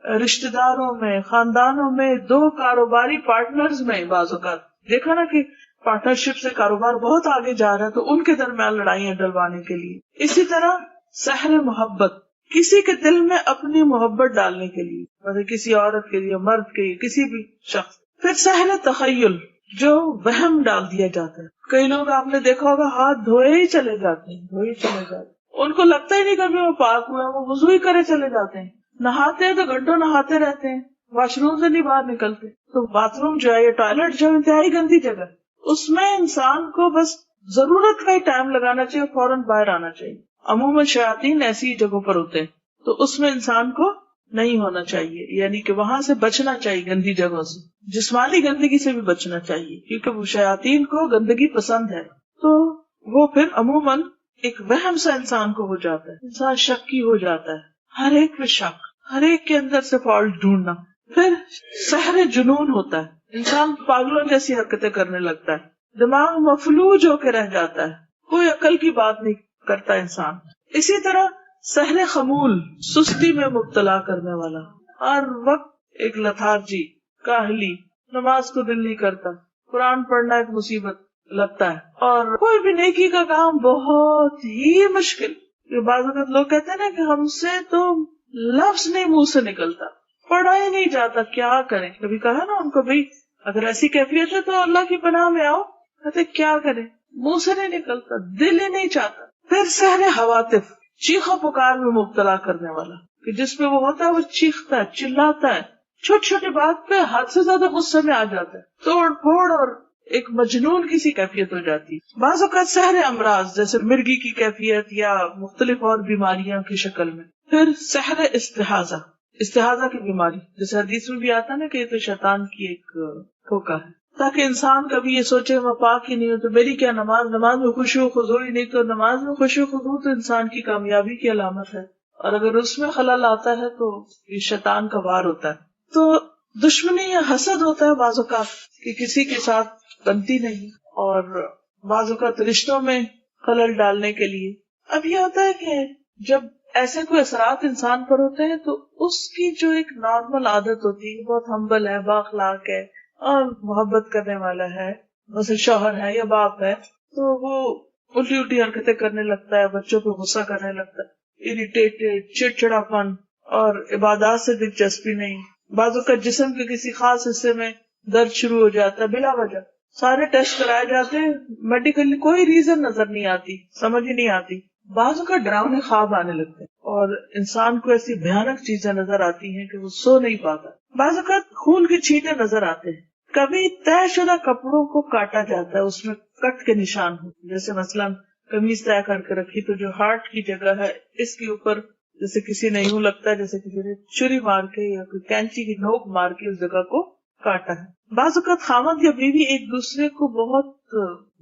رشتہ داروں میں، خاندانوں میں، دو کاروباری پارٹنرز میں. بعض اوقات دیکھا نا کہ پارٹنرشپ سے کاروبار بہت آگے جا رہا ہے تو ان کے درمیان لڑائیاں ڈلوانے کے لیے. اسی طرح سحر محبت، کسی کے دل میں اپنی محبت ڈالنے کے لیے، مطلب کسی عورت کے لیے، مرد کے لیے، کسی بھی شخص. پھر سحر تخیل، جو وہم ڈال دیا جاتا ہے. کئی لوگ آپ نے دیکھا ہوگا ہاتھ دھوئے ہی چلے جاتے ہیں، دھوئے ہی چلے جاتے ہیں، ان کو لگتا ہی نہیں کبھی وہ پاک ہوا، وہ وضو ہی کرے چلے جاتے ہیں. نہاتے ہیں تو گھنٹوں نہاتے رہتے ہیں، واش روم سے نہیں باہر نکلتے. تو باتھ روم جو ہے یا ٹوائلٹ جو انتہائی گندی جگہ، اس میں انسان کو بس ضرورت کا ہی ٹائم لگانا چاہیے، فوراً باہر آنا چاہیے. عموماً شیاطین ایسی جگہوں پر ہوتے ہیں تو اس میں انسان کو نہیں ہونا چاہیے، یعنی کہ وہاں سے بچنا چاہیے، گندی جگہوں سے، جسمانی گندگی سے بھی بچنا چاہیے، کیونکہ وہ شیاطین کو گندگی پسند ہے. تو وہ پھر عموماً ایک وہم سا انسان کو ہو جاتا ہے، انسان شکی ہو جاتا ہے، ہر ایک پہ شک، ہر ایک کے اندر سے فالٹ ڈھونڈنا. پھر سحر جنون ہوتا ہے، انسان پاگلوں جیسی حرکتیں کرنے لگتا ہے، دماغ مفلوج ہو کے رہ جاتا ہے، کوئی عقل کی بات نہیں کرتا انسان. اسی طرح سحر خمول، سستی میں مبتلا کرنے والا، ہر وقت ایک لتھارجی، کاہلی، نماز کو دل نہیں کرتا، قرآن پڑھنا ایک مصیبت لگتا ہے، اور کوئی بھی نیکی کا کام بہت ہی مشکل. بعض اوقات لوگ کہتے ہیں نا کہ ہم سے تو لفظ نہیں منہ سے نکلتا، پڑھا ہی نہیں جاتا، کیا کریں. کبھی کہا نا ان کو بھائی اگر ایسی کیفیت ہے تو اللہ کی پناہ میں آؤ، کہتے کیا کریں، منہ سے نہیں نکلتا، دل ہی نہیں چاہتا. پھر سحر حواتف، چیخو پکار میں مبتلا کرنے والا، کہ جس پہ وہ ہوتا ہے وہ چیختا ہے، چلاتا ہے، چھوٹی چھوٹی بات پہ حد سے زیادہ غصے میں آ جاتا ہے، توڑ پھوڑ اور ایک مجنون کی سی کیفیت ہو جاتی. بعض اوقات سحر امراض، جیسے مرگی کی کیفیت یا مختلف اور بیماریاں کی شکل میں. پھر سحر استحاضہ، استحاضہ کی بیماری، جیسے حدیث میں بھی آتا نا کہ یہ تو شیطان کی ایک دھوکہ ہے، تاکہ انسان کبھی یہ سوچے میں پاک ہی نہیں ہوں تو میری کیا نماز میں خشوع و خضوع ہی نہیں. تو نماز میں خشوع و خضوع تو انسان کی کامیابی کی علامت ہے، اور اگر اس میں خلل آتا ہے تو یہ شیطان کا وار ہوتا ہے. تو دشمنی یا حسد ہوتا ہے بعض اوقات کہ کسی کے ساتھ بنتی نہیں، اور بعض اوقات رشتوں میں خلل ڈالنے کے لیے. اب یہ ہوتا ہے کہ جب ایسے کوئی اثرات انسان پر ہوتے ہیں تو اس کی جو ایک نارمل عادت ہوتی ہے، بہت ہمبل ہے، بااخلاق ہے اور محبت کرنے والا ہے، مثلا شوہر ہے یا باپ ہے، تو وہ الٹی الٹی حرکتیں کرنے لگتا ہے، بچوں پہ غصہ کرنے لگتا ہے، اریٹیٹڈ، چڑچڑاپن اور عبادات سے دلچسپی نہیں. بعض اوقات جسم کے کسی خاص حصے میں درد شروع ہو جاتا ہے بلا وجہ، سارے ٹیسٹ کرائے جاتے ہیں، میڈیکلی کوئی ریزن نظر نہیں آتی، سمجھ ہی نہیں آتی. بعض اوقات ڈراؤنے خواب آنے لگتے ہیں اور انسان کو ایسی بھیانک چیزیں نظر آتی ہیں کہ وہ سو نہیں پاتا. بعض اوقات خون کی چھینٹیں نظر آتے ہیں. کبھی طے شدہ کپڑوں کو کاٹا جاتا ہے، اس میں کٹ کے نشان ہو، جیسے مثلاً قمیض طے کر کے رکھی تو جو ہارٹ کی جگہ ہے اس کے اوپر جیسے کسی نے یوں لگتا ہے جیسے کسی نے چھری مار کے یا کوئی کینچی کی نوک مار کے اس جگہ کو کاٹا ہے. بعض اوقات خامد یا بیوی ایک دوسرے کو بہت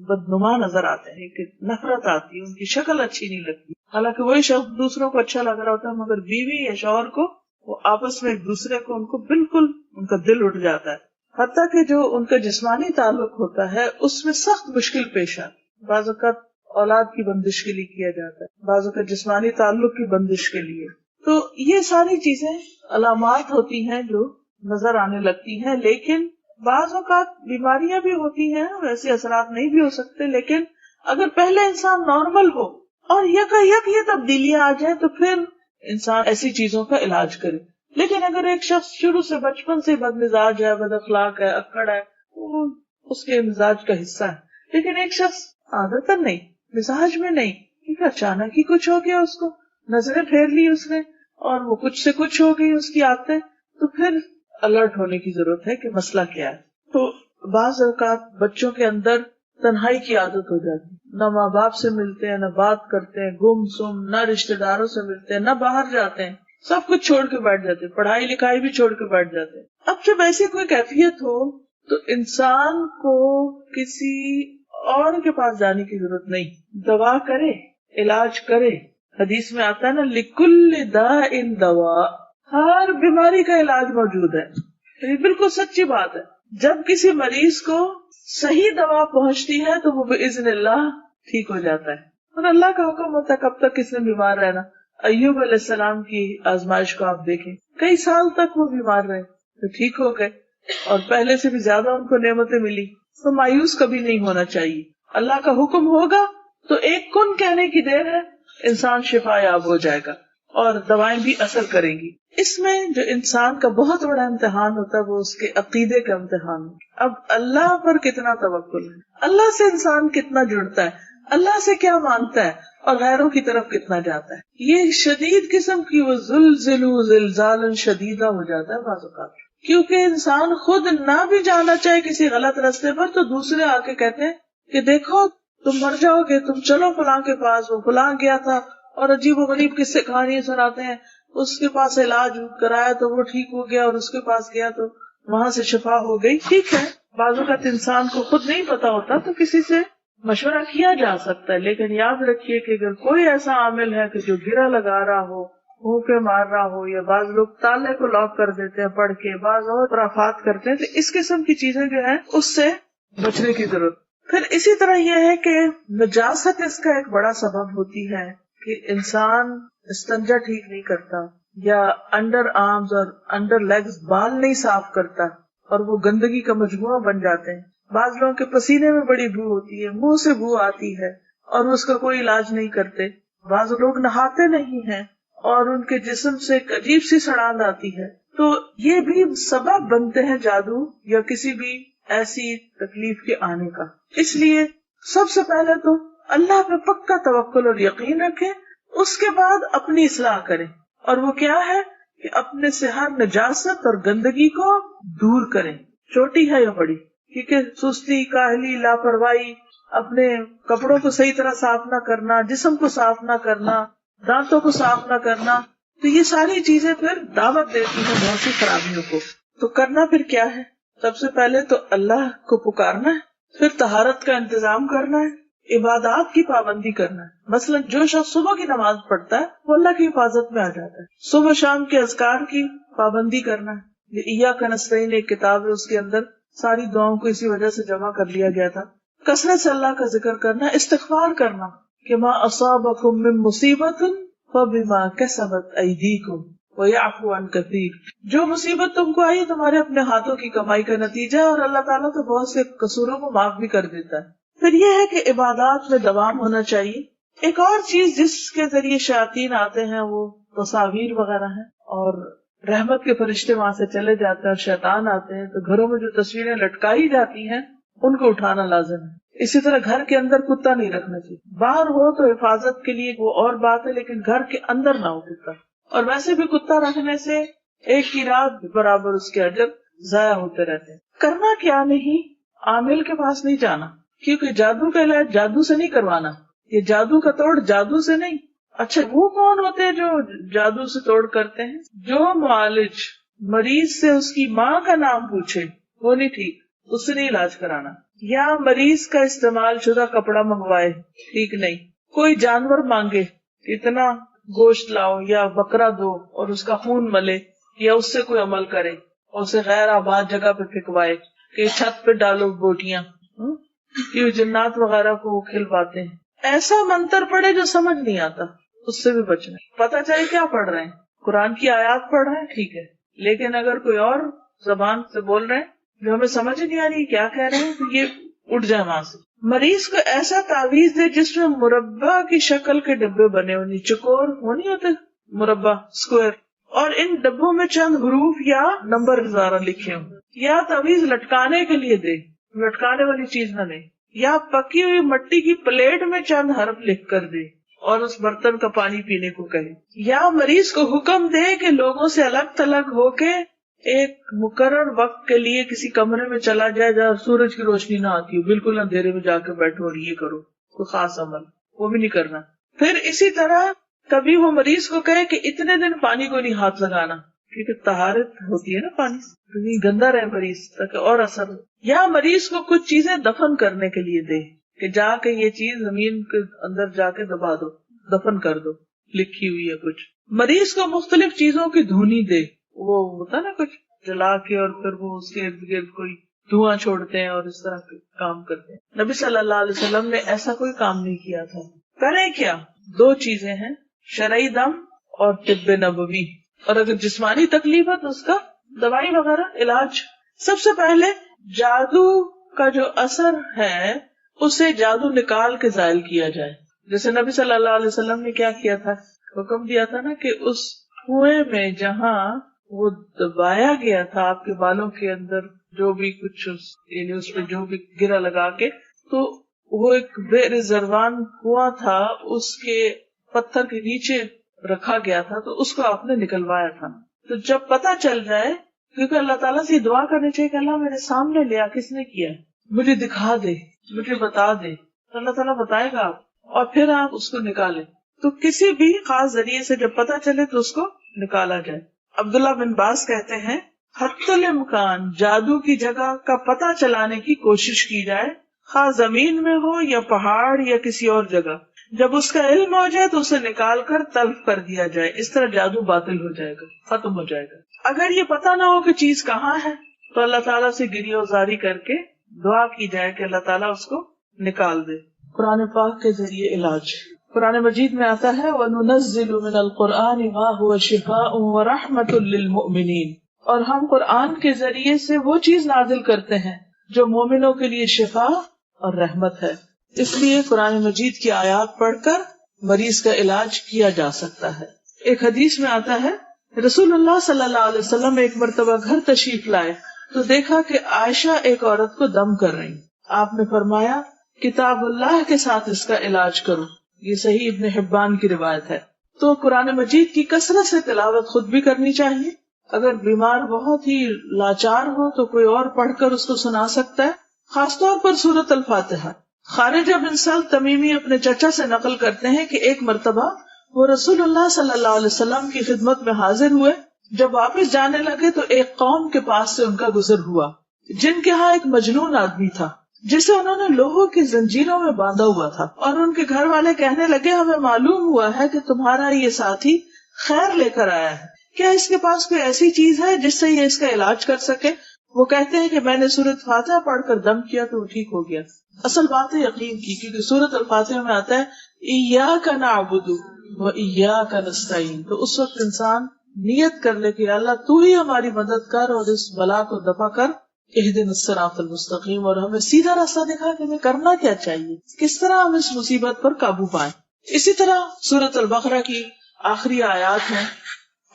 بدنما نظر آتے ہیں، کہ نفرت آتی ہے، ان کی شکل اچھی نہیں لگتی، حالانکہ وہی شخص دوسروں کو اچھا لگ رہا ہوتا ہے، مگر بیوی یا شوہر کو وہ آپس میں ایک دوسرے کو ان کو بالکل ان کا دل اٹھ جاتا ہے. حتیٰ کہ جو ان کا جسمانی تعلق ہوتا ہے اس میں سخت مشکل پیش آتی. بعض اوقات اولاد کی بندش کے لیے کیا جاتا ہے، بعض اوقات جسمانی تعلق کی بندش کے لیے. تو یہ ساری چیزیں علامات ہوتی ہیں جو نظر آنے لگتی ہیں. لیکن بعض اوقات بیماریاں بھی ہوتی ہیں، ویسے اثرات نہیں بھی ہو سکتے، لیکن اگر پہلے انسان نارمل ہو اور یک یہ تبدیلیاں آ جائیں تو پھر انسان ایسی چیزوں کا علاج کرے. لیکن اگر ایک شخص شروع سے بچپن سے بد مزاج ہے، بد اخلاق ہے، اکڑ ہے، وہ اس کے مزاج کا حصہ ہے. لیکن ایک شخص عادتاً نہیں، مزاج میں نہیں، کیونکہ اچانک ہی کچھ ہو گیا، اس کو نظریں پھیر لی اس نے اور وہ کچھ سے کچھ ہو گئی اس کی عادتیں، تو پھر الرٹ ہونے کی ضرورت ہے کہ مسئلہ کیا ہے. تو بعض اوقات بچوں کے اندر تنہائی کی عادت ہو جاتی، نہ ماں باپ سے ملتے ہیں، نہ بات کرتے ہیں، گم سم، نہ رشتہ داروں سے ملتے ہیں، نہ باہر جاتے ہیں، سب کچھ چھوڑ کے بیٹھ جاتے ہیں، پڑھائی لکھائی بھی چھوڑ کے بیٹھ جاتے ہیں. اب جب ایسی کوئی کیفیت ہو تو انسان کو کسی اور کے پاس جانے کی ضرورت نہیں، دوا کرے، علاج کرے. حدیث میں آتا ہے نا لِكُلِّ دَاءٍ دَوَاء، ہر بیماری کا علاج موجود ہے. یہ بالکل سچی بات ہے. جب کسی مریض کو صحیح دوا پہنچتی ہے تو وہ بِإِذْنِ اللہ ٹھیک ہو جاتا ہے. اور اللہ کا حکم ہوتا ہے کب تک کس نے بیمار رہنا. ایوب علیہ السلام کی آزمائش کو آپ دیکھیں، کئی سال تک وہ بیمار رہے تو ٹھیک ہو گئے اور پہلے سے بھی زیادہ ان کو نعمتیں ملی. تو مایوس کبھی نہیں ہونا چاہیے. اللہ کا حکم ہوگا تو ایک کن کہنے کی دیر ہے، انسان شفا یاب ہو جائے گا اور دوائیں بھی اثر کریں گی. اس میں جو انسان کا بہت بڑا امتحان ہوتا ہے وہ اس کے عقیدے کا امتحان ہے. اب اللہ پر کتنا توکل ہے، اللہ سے انسان کتنا جڑتا ہے، اللہ سے کیا مانگتا ہے اور غیروں کی طرف کتنا جاتا ہے. یہ شدید قسم کی وہ زلزلوا زلزالا شدیدہ ہو جاتا ہے بعض اوقات، کیونکہ انسان خود نہ بھی جانا چاہے کسی غلط راستے پر تو دوسرے آ کے کہتے ہیں کہ دیکھو تم مر جاؤ گے، تم چلو فلاں کے پاس، وہ فلاں گیا تھا، اور عجیب و غریب قصے کہانیاں سناتے ہیں. اس کے پاس علاج کرایا تو وہ ٹھیک ہو گیا اور اس کے پاس گیا تو وہاں سے شفا ہو گئی. ٹھیک ہے، بعض اوقات انسان کو خود نہیں پتا ہوتا تو کسی سے مشورہ کیا جا سکتا ہے، لیکن یاد رکھیے کہ اگر کوئی ایسا عامل ہے کہ جو گرا لگا رہا ہو، پھونکے مار رہا ہو، یا بعض لوگ تالے کو لاک کر دیتے ہیں پڑھ کے، بعض اور خرافات کرتے ہیں، تو اس قسم کی چیزیں جو ہیں اس سے بچنے کی ضرورت. پھر اسی طرح یہ ہے کہ نجاست اس کا ایک بڑا سبب ہوتی ہے کہ انسان استنجا ٹھیک نہیں کرتا، یا انڈر آرمز اور انڈر لیگز بال نہیں صاف کرتا اور وہ گندگی کا مجموعہ بن جاتے ہیں. بعض لوگوں کے پسینے میں بڑی بو ہوتی ہے، منہ سے بو آتی ہے اور اس کا کوئی علاج نہیں کرتے. بعض لوگ نہاتے نہیں ہیں اور ان کے جسم سے ایک عجیب سی سڑان آتی ہے. تو یہ بھی سبب بنتے ہیں جادو یا کسی بھی ایسی تکلیف کے آنے کا. اس لیے سب سے پہلے تو اللہ پہ پکا توکل اور یقین رکھیں، اس کے بعد اپنی اصلاح کریں. اور وہ کیا ہے کہ اپنے سے ہر نجاست اور گندگی کو دور کریں، چھوٹی ہے یا بڑی. کیونکہ سستی، کاہلی، لاپرواہی، اپنے کپڑوں کو صحیح طرح صاف نہ کرنا، جسم کو صاف نہ کرنا، دانتوں کو صاف نہ کرنا، تو یہ ساری چیزیں پھر دعوت دیتی ہیں بہت سی خرابیوں کو. تو کرنا پھر کیا ہے؟ سب سے پہلے تو اللہ کو پکارنا ہے، پھر طہارت کا انتظام کرنا ہے، عبادات کی پابندی کرنا ہے. مثلا جو شخص صبح کی نماز پڑھتا ہے وہ اللہ کی حفاظت میں آ جاتا ہے. صبح شام کے اذکار کی پابندی کرنا ہے. یہ ایاک نستعین ایک کتاب ہے، اس کے اندر ساری دعاؤں کو اسی وجہ سے جمع کر لیا گیا تھا. کثرت سے اللہ کا ذکر کرنا، استغفار کرنا کہ ما اصابکم من مصیبت فبما کسبت ایدیکم ویعفو عن کثیر. جو مصیبت تم کو آئی تمہارے اپنے ہاتھوں کی کمائی کا نتیجہ ہے، اور اللہ تعالیٰ تو بہت سے قصوروں کو معاف بھی کر دیتا ہے. پھر یہ ہے کہ عبادات میں دوام ہونا چاہیے. ایک اور چیز جس کے ذریعے شیاطین آتے ہیں وہ تصاویر وغیرہ ہیں، اور رحمت کے فرشتے وہاں سے چلے جاتے ہیں اور شیطان آتے ہیں. تو گھروں میں جو تصویریں لٹکائی جاتی ہیں ان کو اٹھانا لازم ہے. اسی طرح گھر کے اندر کتا نہیں رکھنا چاہیے. باہر ہو تو حفاظت کے لیے وہ اور بات ہے، لیکن گھر کے اندر نہ ہو کتا. اور ویسے بھی کتا رکھنے سے ایک کی رات برابر اس کے اجر ضائع ہوتے رہتے ہیں. کرنا کیا نہیں، عامل کے پاس نہیں جانا، کیونکہ جادو کا علاج جادو سے نہیں کروانا، یہ جادو کا توڑ جادو سے نہیں. اچھا وہ کون ہوتے ہیں جو جادو سے توڑ کرتے ہیں؟ جو معالج مریض سے اس کی ماں کا نام پوچھے وہ نہیں ٹھیک، اس سے نہیں علاج کرانا. یا مریض کا استعمال شدہ کپڑا منگوائے، ٹھیک نہیں. کوئی جانور مانگے، اتنا گوشت لاؤ یا بکرا دو اور اس کا خون ملے، یا اس سے کوئی عمل کرے اور اسے غیر آباد جگہ پہ پھینکوائے کہ چھت پہ ڈالو بوٹیاں، یہ جنات وغیرہ کو وہ کھلواتے ہیں. ایسا منتر پڑھے جو سمجھ نہیں آتا، اس سے بھی بچنا. پتا چاہے کیا پڑھ رہے ہیں، قرآن کی آیات پڑھ رہے ہیں ٹھیک ہے، لیکن اگر کوئی اور زبان سے بول رہے ہیں جو ہمیں سمجھ نہیں آ رہی کیا کہہ رہے ہیں، تو یہ اٹھ جائے وہاں سے. مریض کو ایسا تعویذ دے جس میں مربع کی شکل کے ڈبے بنے ہو، چکور وہ نہیں ہوتے مربع، اسکوائر، اور ان ڈبوں میں چند حروف یا نمبر زارہ لکھے ہوں. یا تعویذ لٹکانے کے لیے دے، لٹکانے والی چیز نہ دے. یا پکی ہوئی مٹی کی پلیٹ میں چند حرف لکھ کر دے اور اس برتن کا پانی پینے کو کہے. یا مریض کو حکم دے کہ لوگوں سے الگ تھلگ ہو کے ایک مقرر وقت کے لیے کسی کمرے میں چلا جائے جہاں سورج کی روشنی نہ آتی ہو، بالکل اندھیرے میں جا کے بیٹھو اور یہ کرو کوئی خاص عمل، وہ بھی نہیں کرنا. پھر اسی طرح کبھی وہ مریض کو کہے کہ اتنے دن پانی کو نہیں ہاتھ لگانا، کیونکہ طہارت ہوتی ہے نا پانی سے، گندا رہے مریض تاکہ اور اثر ہو. یا مریض کو کچھ چیزیں دفن کرنے کے لیے دے کہ جا کے یہ چیز زمین کے اندر جا کے دبا دو، دفن کر دو، لکھی ہوئی ہے کچھ. مریض کو مختلف چیزوں کی دھونی دے، وہ ہوتا نا کچھ جلا کے اور پھر وہ اس کے ارد گرد کوئی دھواں چھوڑتے ہیں اور اس طرح کے کام کرتے ہیں. نبی صلی اللہ علیہ وسلم نے ایسا کوئی کام نہیں کیا تھا. کرے کیا؟ دو چیزیں ہیں، شرعی دم اور طب نبوی. اور اگر جسمانی تکلیف ہے تو اس کا دوائی وغیرہ علاج. سب سے پہلے جادو کا جو اثر ہے اسے جادو نکال کے زائل کیا جائے. جیسے نبی صلی اللہ علیہ وسلم نے کیا کیا تھا، حکم دیا تھا نا کہ اس کنویں میں جہاں وہ دبایا گیا تھا آپ کے بالوں کے اندر جو بھی کچھ یعنی اس پہ جو بھی گرا لگا کے، تو وہ ایک بے رضوان کنواں تھا، اس کے پتھر کے نیچے رکھا گیا تھا، تو اس کو آپ نے نکلوایا تھا. تو جب پتہ چل جائے، کیونکہ اللہ تعالیٰ سے دعا کرنی چاہیے کہ اللہ میرے سامنے لیا، کس نے کیا، مجھے دکھا دے، مجھے بتا دے. تو اللہ تعالیٰ بتائے گا آپ، اور پھر آپ اس کو نکالیں. تو کسی بھی خاص ذریعے سے جب پتہ چلے تو اس کو نکالا جائے. عبداللہ بن باز کہتے ہیں حتی الامکان جادو کی جگہ کا پتہ چلانے کی کوشش کی جائے، خاص زمین میں ہو یا پہاڑ یا کسی اور جگہ. جب اس کا علم ہو جائے تو اسے نکال کر تلف کر دیا جائے. اس طرح جادو باطل ہو جائے گا، ختم ہو جائے گا. اگر یہ پتہ نہ ہو کہ چیز کہاں ہے تو اللہ تعالیٰ سے گریہ وزاری کر کے دعا کی جائے کہ اللہ تعالیٰ اس کو نکال دے. قرآن پاک کے ذریعے علاج. قرآن مجید میں آتا ہے وَنُنَزِّلُ مِنَ الْقُرْآنِ مَا هُوَ شِفَاءٌ وَرَحْمَةٌ لِّلْمُؤْمِنِينَ، اور ہم قرآن کے ذریعے سے وہ چیز نازل کرتے ہیں جو مومنوں کے لیے شفا اور رحمت ہے. اس لیے قرآن مجید کی آیات پڑھ کر مریض کا علاج کیا جا سکتا ہے. ایک حدیث میں آتا ہے رسول اللہ صلی اللہ علیہ وسلم ایک مرتبہ گھر تشریف لائے تو دیکھا کہ عائشہ ایک عورت کو دم کر رہی. آپ نے فرمایا کتاب اللہ کے ساتھ اس کا علاج کرو. یہ صحیح ابن حبان کی روایت ہے. تو قرآن مجید کی کثرت سے تلاوت خود بھی کرنی چاہیے. اگر بیمار بہت ہی لاچار ہو تو کوئی اور پڑھ کر اس کو سنا سکتا ہے، خاص طور پر سورۃ الفاتحہ. خارجہ بن سلم تمیمی اپنے چچا سے نقل کرتے ہیں کہ ایک مرتبہ وہ رسول اللہ صلی اللہ علیہ وسلم کی خدمت میں حاضر ہوئے. جب واپس جانے لگے تو ایک قوم کے پاس سے ان کا گزر ہوا جن کے ہاں ایک مجنون آدمی تھا جسے انہوں نے لوہوں کی زنجیروں میں باندھا ہوا تھا، اور ان کے گھر والے کہنے لگے ہمیں معلوم ہوا ہے کہ تمہارا یہ ساتھی خیر لے کر آیا ہے، کیا اس کے پاس کوئی ایسی چیز ہے جس سے یہ اس کا علاج کر سکے؟ وہ کہتے ہیں کہ میں نے سورۃ فاتحہ پڑھ کر دم کیا تو وہ ٹھیک ہو گیا. اصل بات ہے یقین کی، کیونکہ سورۃ الفاتحہ میں آتا ہے ایاک نعبد و ایاک نستعین. تو اس وقت انسان نیت کر لے کہ اللہ تو ہی ہماری مدد کر اور اس بلا کو دفع کر، اہدنا الصراط المستقیم، اور ہمیں سیدھا راستہ دکھا کہ ہمیں کرنا کیا چاہیے، کس طرح ہم اس مصیبت پر قابو پائیں. اسی طرح سورۃ البقرہ کی آخری آیات ہیں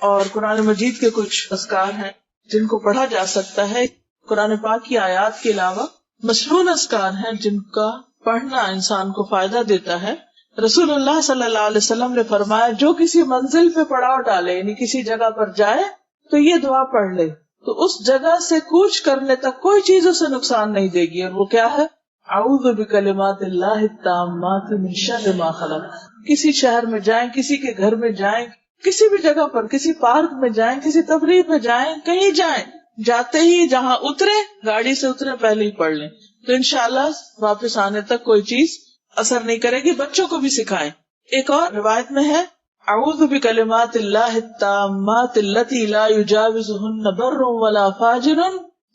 اور قرآن مجید کے کچھ اذکار ہیں جن کو پڑھا جا سکتا ہے. قرآن پاک کی آیات کے علاوہ مشہور اذکار ہیں جن کا پڑھنا انسان کو فائدہ دیتا ہے. رسول اللہ صلی اللہ علیہ وسلم نے فرمایا جو کسی منزل پہ پڑاؤ ڈالے، یعنی کسی جگہ پر جائے تو یہ دعا پڑھ لے تو اس جگہ سے کوچ کرنے تک کوئی چیز اسے نقصان نہیں دے گی. اور وہ کیا ہے؟ اعوذ بکلمات اللہ التامات من شر ما خلق. کسی شہر میں جائیں، کسی کے گھر میں جائیں، کسی بھی جگہ پر، کسی پارک میں جائیں، کسی تفریح میں جائیں، کہیں جائیں، جاتے ہی جہاں اترے، گاڑی سے اترے پہلے ہی پڑھ لیں تو انشاءاللہ واپس آنے تک کوئی چیز اثر نہیں کرے گی. بچوں کو بھی سکھائیں. ایک اور روایت میں ہے اعوذ بکلمات اللہ التامات التی لا یجاوزہن بر ولا فاجر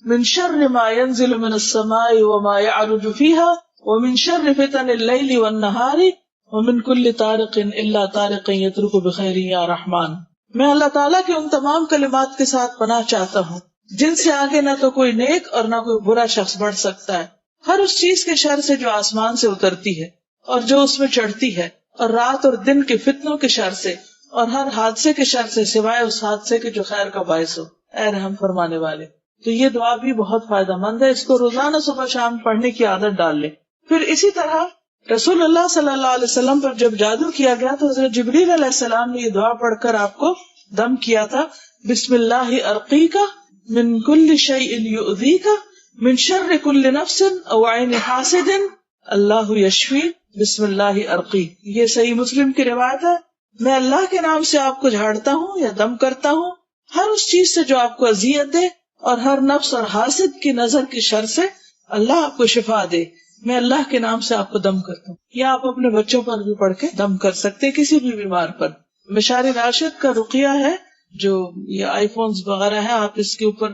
من شر ما ينزل من السماء وما يعرج فيها ومن شر فتن اللیل والنہار ومن کل طارق الا طارق یترک بخیر یا رحمان. میں اللہ تعالیٰ کے ان تمام کلمات کے ساتھ پناہ چاہتا ہوں جن سے آگے نہ تو کوئی نیک اور نہ کوئی برا شخص بڑھ سکتا ہے، ہر اس چیز کے شر سے جو آسمان سے اترتی ہے اور جو اس میں چڑھتی ہے، اور رات اور دن کے فتنوں کے شر سے، اور ہر حادثے کے شر سے سوائے اس حادثے کے جو خیر کا باعث ہو، اے رحم فرمانے والے. تو یہ دعا بھی بہت فائدہ مند ہے، اس کو روزانہ صبح شام پڑھنے کی عادت ڈال لیں. پھر اسی طرح رسول اللہ صلی اللہ علیہ وسلم پر جب جادو کیا گیا تو حضرت جبریل علیہ السلام نے یہ دعا پڑھ کر آپ کو دم کیا تھا. بسم اللہ ارقیک من کل شیء یؤذیک من شر کل نفس او عین حاسد اللہ یشفی بسم اللہ ارقی. یہ صحیح مسلم کی روایت ہے. میں اللہ کے نام سے آپ کو جھاڑتا ہوں یا دم کرتا ہوں ہر اس چیز سے جو آپ کو اذیت دے اور ہر نفس اور حاسد کی نظر کی شر سے اللہ آپ کو شفا دے. میں اللہ کے نام سے آپ کو دم کرتا ہوں. یا آپ اپنے بچوں پر بھی پڑھ کے دم کر سکتے، کسی بھی بیمار پر. مشار راشد کا رقیہ ہے جو یہ آئی فونز وغیرہ ہے، آپ اس کے اوپر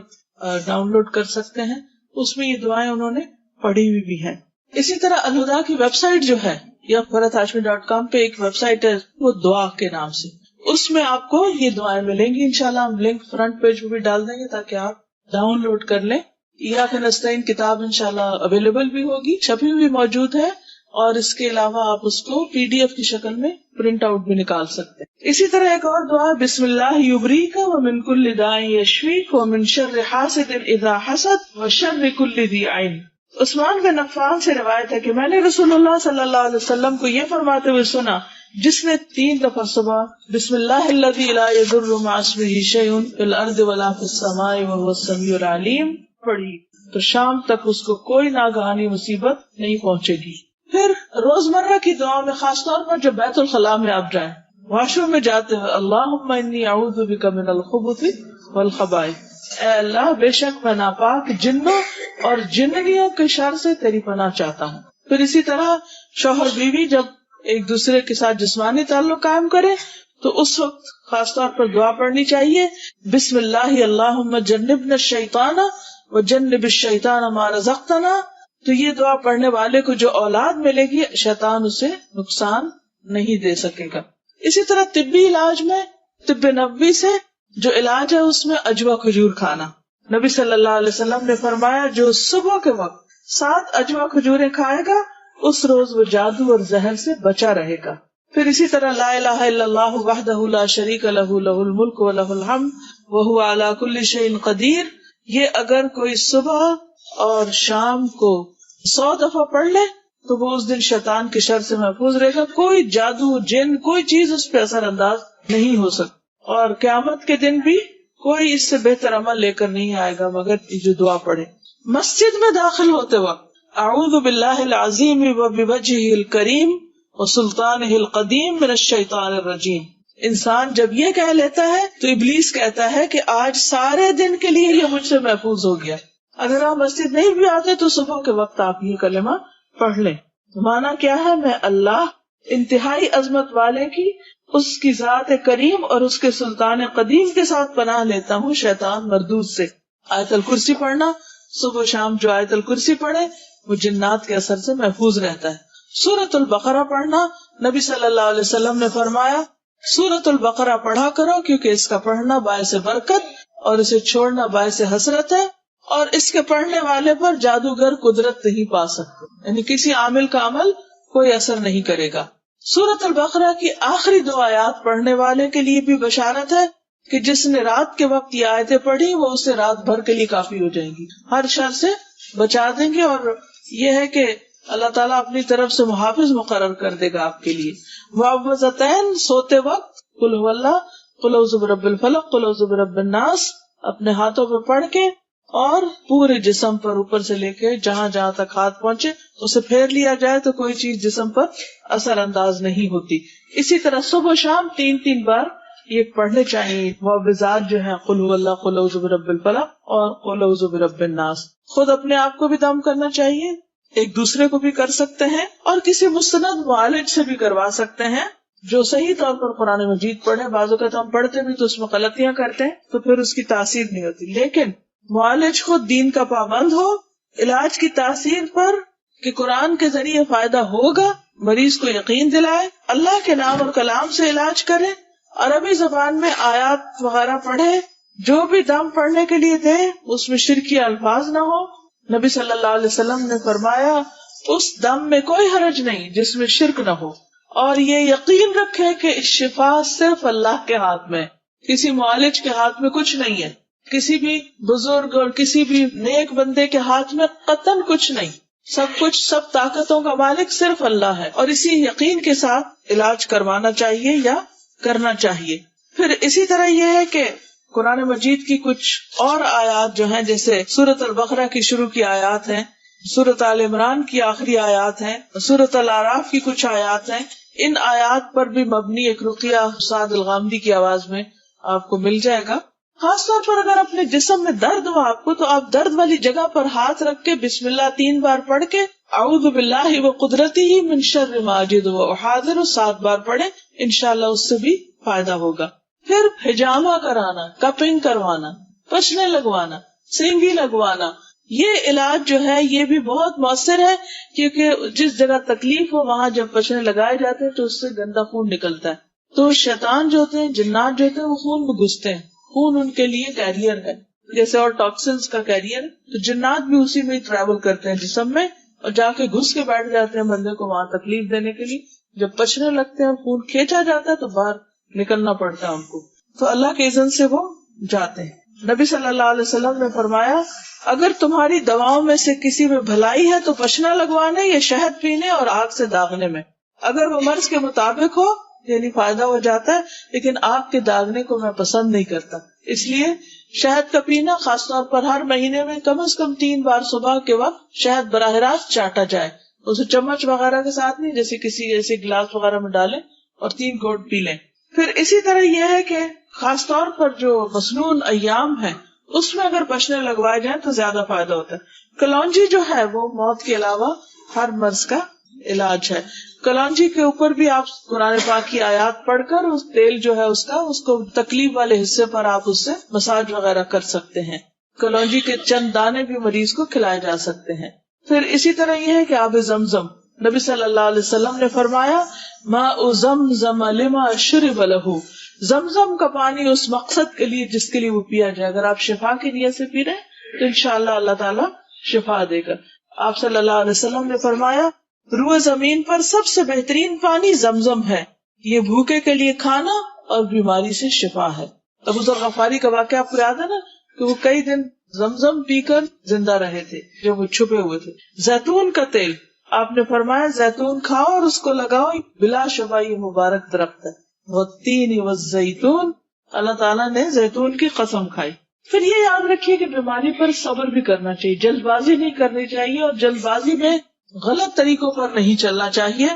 ڈاؤن لوڈ کر سکتے ہیں. اس میں یہ دعائیں انہوں نے پڑھی ہوئی بھی ہیں. اسی طرح الہدا کی ویب سائٹ جو ہے یا فرحتہاشمی.com پہ ایک ویب سائٹ ہے وہ دعا کے نام سے، اس میں آپ کو یہ دعائیں ملیں گی. انشاءاللہ ہم لنک فرنٹ پیج پہ بھی ڈال دیں گے تاکہ آپ ڈاؤن لوڈ کر لیں. ایاک نستعین کتاب انشاءاللہ اویلیبل بھی ہوگی، چھپی ہوئی موجود ہے، اور اس کے علاوہ آپ اس کو PDF کی شکل میں پرنٹ آؤٹ بھی نکال سکتے ہیں. اسی طرح ایک اور دعا بسم اللہ یبریک ومن کل داء یشفیک ومن شر حاسد اذا حسد وشر کل ذی عین. عثمان بن عفان سے روایت ہے کہ میں نے رسول اللہ صلی اللہ علیہ وسلم کو یہ فرماتے ہوئے سنا، جس نے 3 دفعہ صبح بسم اللہ الذی لا یضر مع اسمہ شیء فی الارض ولا فی السماء وهو السمیع العلیم پڑھی تو شام تک اس کو کوئی ناگہانی مصیبت نہیں پہنچے گی. پھر روزمرہ کی دعا میں خاص طور پر جب بیت الخلاء میں آپ جائیں، واش روم میں جاتے ہوئے اللہم انی اعوذ بک من الخبث والخبائث، اے اللہ بے شک میں ناپاک جنوں اور جننیوں کے شر سے تیری پناہ چاہتا ہوں. پھر اسی طرح شوہر بیوی جب ایک دوسرے کے ساتھ جسمانی تعلق قائم کرے تو اس وقت خاص طور پر دعا پڑھنی چاہیے بسم اللہ اللہم جنبنا الشیطان وجنب الشیطان ما رزقتنا. تو یہ دعا پڑھنے والے کو جو اولاد ملے گی شیطان اسے نقصان نہیں دے سکے گا. اسی طرح طبی علاج میں طب نبوی سے جو علاج ہے اس میں اجوا کھجور کھانا. نبی صلی اللہ علیہ وسلم نے فرمایا جو صبح کے وقت 7 اجوا کھجوریں کھائے گا اس روز وہ جادو اور زہر سے بچا رہے گا. پھر اسی طرح لا الہ الا اللہ وحدہ لا شریک لہ لہ الملک ولہ الحمد وہو علی کل شیء قدیر. یہ اگر کوئی صبح اور شام کو 100 دفعہ پڑھ لے تو وہ اس دن شیطان کے شر سے محفوظ رہے گا. کوئی جادو جن کوئی چیز اس پہ اثر انداز نہیں ہو سکتی، اور قیامت کے دن بھی کوئی اس سے بہتر عمل لے کر نہیں آئے گا مگر جو دعا پڑھے. مسجد میں داخل ہوتے وقت اعوذ باللہ العظیم وبوجہہ الکریم وسلطانہ القدیم من الشیطان الرجیم. انسان جب یہ کہہ لیتا ہے تو ابلیس کہتا ہے کہ آج سارے دن کے لیے یہ مجھ سے محفوظ ہو گیا. اگر آپ مسجد نہیں بھی آتے تو صبح کے وقت آپ یہ کلمہ پڑھ لیں. مانا کیا ہے؟ میں اللہ انتہائی عظمت والے کی، اس کی ذات کریم اور اس کے سلطان قدیم کے ساتھ پناہ لیتا ہوں شیطان مردود سے. آیت الکرسی پڑھنا، صبح شام جو آیت الکرسی پڑھے وہ جنات کے اثر سے محفوظ رہتا ہے. سورۃ البقرہ پڑھنا، نبی صلی اللہ علیہ وسلم نے فرمایا سورۃ البقرہ پڑھا کرو کیونکہ اس کا پڑھنا باعث برکت اور اسے چھوڑنا باعث حسرت ہے، اور اس کے پڑھنے والے پر جادوگر قدرت نہیں پا سکتے، یعنی کسی عامل کا عمل کوئی اثر نہیں کرے گا. سورۃ البقرہ کی آخری 2 آیات پڑھنے والے کے لیے بھی بشارت ہے کہ جس نے رات کے وقت یہ آیتیں پڑھی وہ اسے رات بھر کے لیے کافی ہو جائیں گی، ہر شر سے بچا دیں گے. اور یہ ہے کہ اللہ تعالیٰ اپنی طرف سے محافظ مقرر کر دے گا آپ کے لیے. معوذتین سوتے وقت قل هو اللہ، قل اعوذ برب الفلق، قل اعوذ برب الناس اپنے ہاتھوں پہ پڑھ کے اور پورے جسم پر اوپر سے لے کے جہاں جہاں تک ہاتھ پہنچے اسے پھیر لیا جائے تو کوئی چیز جسم پر اثر انداز نہیں ہوتی. اسی طرح صبح شام 3 بار یہ پڑھنے چاہیے. معوذات جو ہیں قل هو اللہ، قل اعوذ برب الفلق اور قل اعوذ برب الناس. خود اپنے آپ کو بھی دم کرنا چاہیے، ایک دوسرے کو بھی کر سکتے ہیں، اور کسی مستند معالج سے بھی کروا سکتے ہیں جو صحیح طور پر قرآن مجید پڑھے. بعض اوقات ہم پڑھتے بھی تو اس میں غلطیاں کرتے ہیں تو پھر اس کی تاثیر نہیں ہوتی. لیکن معالج خود دین کا پابند ہو، علاج کی تاثیر پر کہ قرآن کے ذریعے فائدہ ہوگا مریض کو یقین دلائے، اللہ کے نام اور کلام سے علاج کرے، عربی زبان میں آیات وغیرہ پڑھے، جو بھی دم پڑھنے کے لیے دے اس میں شرکی الفاظ نہ ہو. نبی صلی اللہ علیہ وسلم نے فرمایا اس دم میں کوئی حرج نہیں جس میں شرک نہ ہو، اور یہ یقین رکھے کہ شفا صرف اللہ کے ہاتھ میں، کسی معالج کے ہاتھ میں کچھ نہیں ہے، کسی بھی بزرگ اور کسی بھی نیک بندے کے ہاتھ میں قطعاً کچھ نہیں. سب طاقتوں کا مالک صرف اللہ ہے، اور اسی یقین کے ساتھ علاج کروانا چاہیے یا کرنا چاہیے. پھر اسی طرح یہ ہے کہ قرآن مجید کی کچھ اور آیات جو ہیں جیسے سورۃ البقرہ کی شروع کی آیات ہیں، سورۃ آل عمران کی آخری آیات ہیں، سورۃ الاعراف کی کچھ آیات ہیں، ان آیات پر بھی مبنی ایک رقیہ سعد الغامدی کی آواز میں آپ کو مل جائے گا. خاص طور پر اگر اپنے جسم میں درد ہو آپ کو تو آپ درد والی جگہ پر ہاتھ رکھ کے بسم اللہ 3 بار پڑھ کے اعوذ باللہ وقدرتہ من شر ما اجد واحاذر 7 بار پڑھیں، انشاءاللہ اس سے بھی فائدہ ہوگا. پھر حجامہ کرانا، کپنگ کروانا، پچنے لگوانا، سینگی لگوانا، یہ علاج جو ہے یہ بھی بہت مؤثر ہے، کیونکہ جس جگہ تکلیف ہو وہاں جب پچنے لگائے جاتے ہیں تو اس سے گندا خون نکلتا ہے. تو شیطان جو ہوتے ہیں، جنات جو ہوتے ہیں، وہ خون میں گھستے ہیں. خون ان کے لیے کیریئر ہے، جیسے اور ٹاکسنس کا کیریئر. تو جنات بھی اسی میں ٹریول کرتے ہیں جسم میں، اور جا کے گھس کے بیٹھ جاتے ہیں بندے کو وہاں تکلیف دینے کے لیے. جب پچنے لگتے ہیں اور خون کھینچا جاتا ہے تو باہر نکلنا پڑتا ہے ان کو. تو اللہ کے اذن سے وہ جاتے ہیں. نبی صلی اللہ علیہ وسلم نے فرمایا اگر تمہاری دواؤں میں سے کسی میں بھلائی ہے تو پچنا لگوانے یا شہد پینے اور آگ سے داغنے میں. اگر وہ مرض کے مطابق ہو یعنی فائدہ ہو جاتا ہے، لیکن آگ کے داغنے کو میں پسند نہیں کرتا. اس لیے شہد کا پینا، خاص طور پر ہر مہینے میں کم از کم 3 بار صبح کے وقت شہد براہ راست چاٹا جائے. اسے چمچ وغیرہ کے ساتھ نہیں، جیسے کسی ایسے گلاس وغیرہ میں ڈالیں اور 3 گھونٹ پی لیں. پھر اسی طرح یہ ہے کہ خاص طور پر جو مسنون ایام ہے اس میں اگر بچنے لگوائے جائیں تو زیادہ فائدہ ہوتا ہے. کلونجی جو ہے وہ موت کے علاوہ ہر مرض کا علاج ہے. کلونجی کے اوپر بھی آپ قرآن پاک کی آیات پڑھ کر اس تیل جو ہے اس کو تکلیف والے حصے پر آپ اس سے مساج وغیرہ کر سکتے ہیں. کلونجی کے چند دانے بھی مریض کو کھلائے جا سکتے ہیں. پھر اسی طرح یہ ہے کہ آب زمزم، نبی صلی اللہ علیہ وسلم نے فرمایا ماء زمزم لما شرب لہ، زمزم کا پانی اس مقصد کے لیے جس کے لیے وہ پیا جائے. اگر آپ شفا کی نیت سے پی رہے ہیں تو انشاءاللہ اللہ تعالیٰ شفا دے گا. آپ صلی اللہ علیہ وسلم نے فرمایا روئے زمین پر سب سے بہترین پانی زمزم ہے، یہ بھوکے کے لیے کھانا اور بیماری سے شفا ہے. ابو ذر غفاری کا واقعہ آپ کو یاد ہے نا کہ وہ کئی دن زمزم پی کر زندہ رہے تھے جب وہ چھپے ہوئے تھے. زیتون کا تیل، آپ نے فرمایا زیتون کھاؤ اور اس کو لگاؤ، بلا شبہ یہ مبارک درخت ہے. والتین والزیتون، اللہ تعالیٰ نے زیتون کی قسم کھائی. پھر یہ یاد رکھیے کہ بیماری پر صبر بھی کرنا چاہیے، جلد بازی نہیں کرنی چاہیے اور جلد بازی میں غلط طریقوں پر نہیں چلنا چاہیے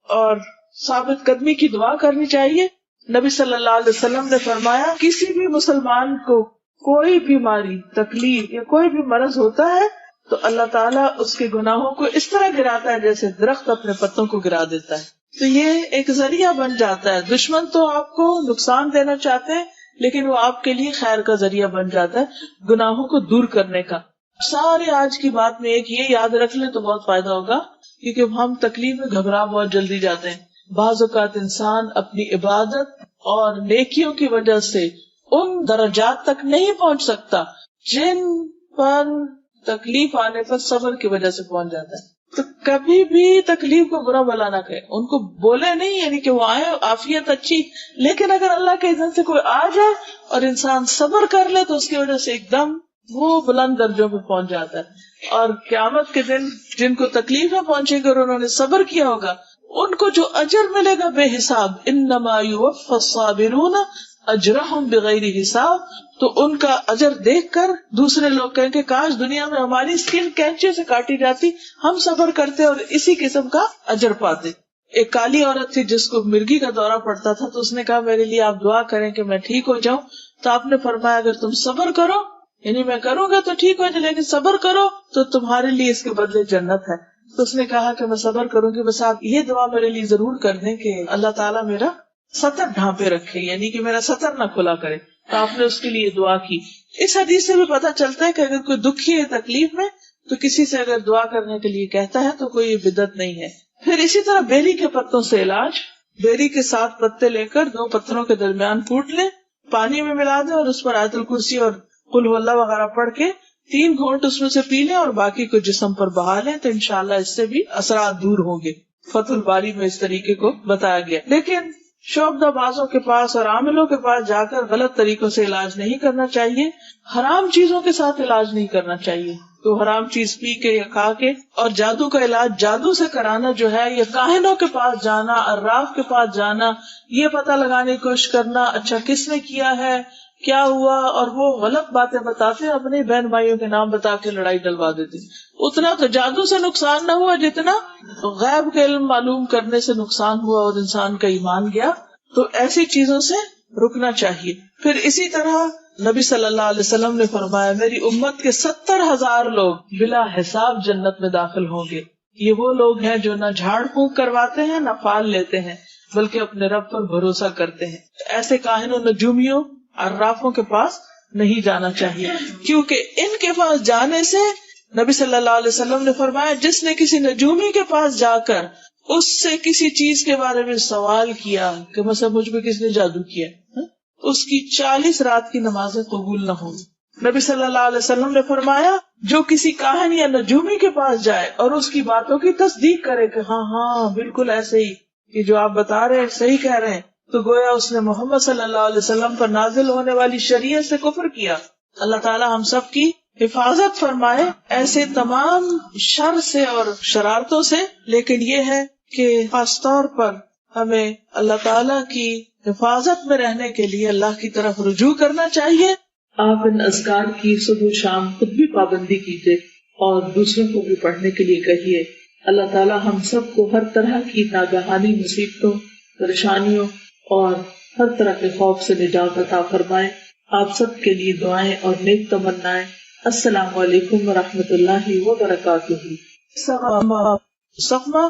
اور ثابت قدمی کی دعا کرنی چاہیے. نبی صلی اللہ علیہ وسلم نے فرمایا کسی بھی مسلمان کو کوئی بیماری، تکلیف یا کوئی بھی مرض ہوتا ہے تو اللہ تعالیٰ اس کے گناہوں کو اس طرح گراتا ہے جیسے درخت اپنے پتوں کو گرا دیتا ہے. تو یہ ایک ذریعہ بن جاتا ہے. دشمن تو آپ کو نقصان دینا چاہتے ہیں لیکن وہ آپ کے لیے خیر کا ذریعہ بن جاتا ہے گناہوں کو دور کرنے کا. سارے آج کی بات میں ایک یہ یاد رکھ لیں تو بہت فائدہ ہوگا، کیونکہ ہم تکلیف میں گھبرا بہت جلدی جاتے ہیں. بعض اوقات انسان اپنی عبادت اور نیکیوں کی وجہ سے ان درجات تک نہیں پہنچ سکتا جن پر تکلیف آنے پر صبر کی وجہ سے پہنچ جاتا ہے. تو کبھی بھی تکلیف کو برا بلا نہ کہے، ان کو بولے نہیں، یعنی کہ وہ آئے عافیت اچھی، لیکن اگر اللہ کے اذن سے کوئی آ جائے اور انسان صبر کر لے تو اس کی وجہ سے ایک دم وہ بلند درجوں پہ پہنچ جاتا ہے. اور قیامت کے دن جن کو تکلیفیں پہنچے گی اور انہوں نے صبر کیا ہوگا ان کو جو اجر ملے گا بے حساب، انما یوفی الصابرون اجرہم بغیر حساب. تو ان کا اجر دیکھ کر دوسرے لوگ کہیں کہ کاش دنیا میں ہماری اسکن کینچے سے کاٹی جاتی، ہم صبر کرتے اور اسی قسم کا اجر پاتے. ایک کالی عورت تھی جس کو مرگی کا دورہ پڑتا تھا، تو اس نے کہا میرے لیے آپ دعا کریں کہ میں ٹھیک ہو جاؤں. تو آپ نے فرمایا اگر تم صبر کرو، یعنی میں کروں گا تو ٹھیک ہو جائے، لیکن صبر کرو تو تمہارے لیے اس کے بدلے جنت ہے. تو اس نے کہا کہ میں صبر کروں گی، بس آپ یہ دعا میرے لیے ضرور کر دیں کہ اللہ تعالیٰ میرا سطر ڈھانپے رکھے، یعنی کہ میرا سطر نہ کھلا کرے. تو آپ نے اس کے لیے دعا کی. اس حدیث سے بھی پتہ چلتا ہے کہ اگر کوئی دکھی ہے تکلیف میں تو کسی سے اگر دعا کرنے کے لیے کہتا ہے تو کوئی بدعت نہیں ہے. پھر اسی طرح بیری کے پتوں سے علاج، بیری کے 7 پتے لے کر 2 پتھروں کے درمیان کوٹ لیں، پانی میں ملا دیں اور اس پر آیت الکرسی اور قل هو اللہ وغیرہ پڑھ کے 3 گھونٹ اس میں سے پی لیں اور باقی کو جسم پر بہا لیں، تو انشاءاللہ اس سے بھی اثرات دور ہوں گے. فتح الباری میں اس طریقے کو بتایا گیا. لیکن شعبدہ بازوں کے پاس اور عاملوں کے پاس جا کر غلط طریقوں سے علاج نہیں کرنا چاہیے. حرام چیزوں کے ساتھ علاج نہیں کرنا چاہیے. تو حرام چیز پی کے یا کھا کے، اور جادو کا علاج جادو سے کرانا جو ہے، یا کاہنوں کے پاس جانا، عراف کے پاس جانا، یہ پتہ لگانے کی کوشش کرنا اچھا کس نے کیا ہے، کیا ہوا، اور وہ غلط باتیں بتاتے ہیں، اپنے بہن بھائیوں کے نام بتا کے لڑائی ڈلوا دیتے. اتنا تو جادو سے نقصان نہ ہوا جتنا غیب کے علم معلوم کرنے سے نقصان ہوا اور انسان کا ایمان گیا. تو ایسی چیزوں سے رکنا چاہیے. پھر اسی طرح نبی صلی اللہ علیہ وسلم نے فرمایا میری امت کے 70,000 لوگ بلا حساب جنت میں داخل ہوں گے. یہ وہ لوگ ہیں جو نہ جھاڑ پھونک کرواتے ہیں نہ پال لیتے ہیں بلکہ اپنے رب پر بھروسہ کرتے ہیں. ایسے کاہنوں نجومیوں عرافوں کے پاس نہیں جانا چاہیے، کیونکہ ان کے پاس جانے سے نبی صلی اللہ علیہ وسلم نے فرمایا جس نے کسی نجومی کے پاس جا کر اس سے کسی چیز کے بارے میں سوال کیا کہ مثلا مجھ پہ کس نے جادو کیا، اس کی 40 رات کی نمازیں قبول نہ ہوں۔ نبی صلی اللہ علیہ وسلم نے فرمایا جو کسی کاہن یا نجومی کے پاس جائے اور اس کی باتوں کی تصدیق کرے کہ ہاں ہاں بالکل ایسے ہی کہ جو آپ بتا رہے ہیں صحیح کہہ رہے ہیں، تو گویا اس نے محمد صلی اللہ علیہ وسلم پر نازل ہونے والی شریعت سے کفر کیا۔ اللہ تعالی ہم سب کی حفاظت فرمائے ایسے تمام شر سے اور شرارتوں سے، لیکن یہ ہے کہ خاص طور پر ہمیں اللہ تعالی کی حفاظت میں رہنے کے لیے اللہ کی طرف رجوع کرنا چاہیے۔ آپ ان اذکار کی صبح شام خود بھی پابندی کیجیے اور دوسروں کو بھی پڑھنے کے لیے کہیے۔ اللہ تعالی ہم سب کو ہر طرح کی ناگہانی مصیبتوں، پریشانیوں اور ہر طرح کے خوف سے نجات عطا فرمائے۔ آپ سب کے لیے دعائیں اور نیک تمنائیں۔ السلام علیکم ورحمۃ اللہ وبرکاتہ۔ سقمہ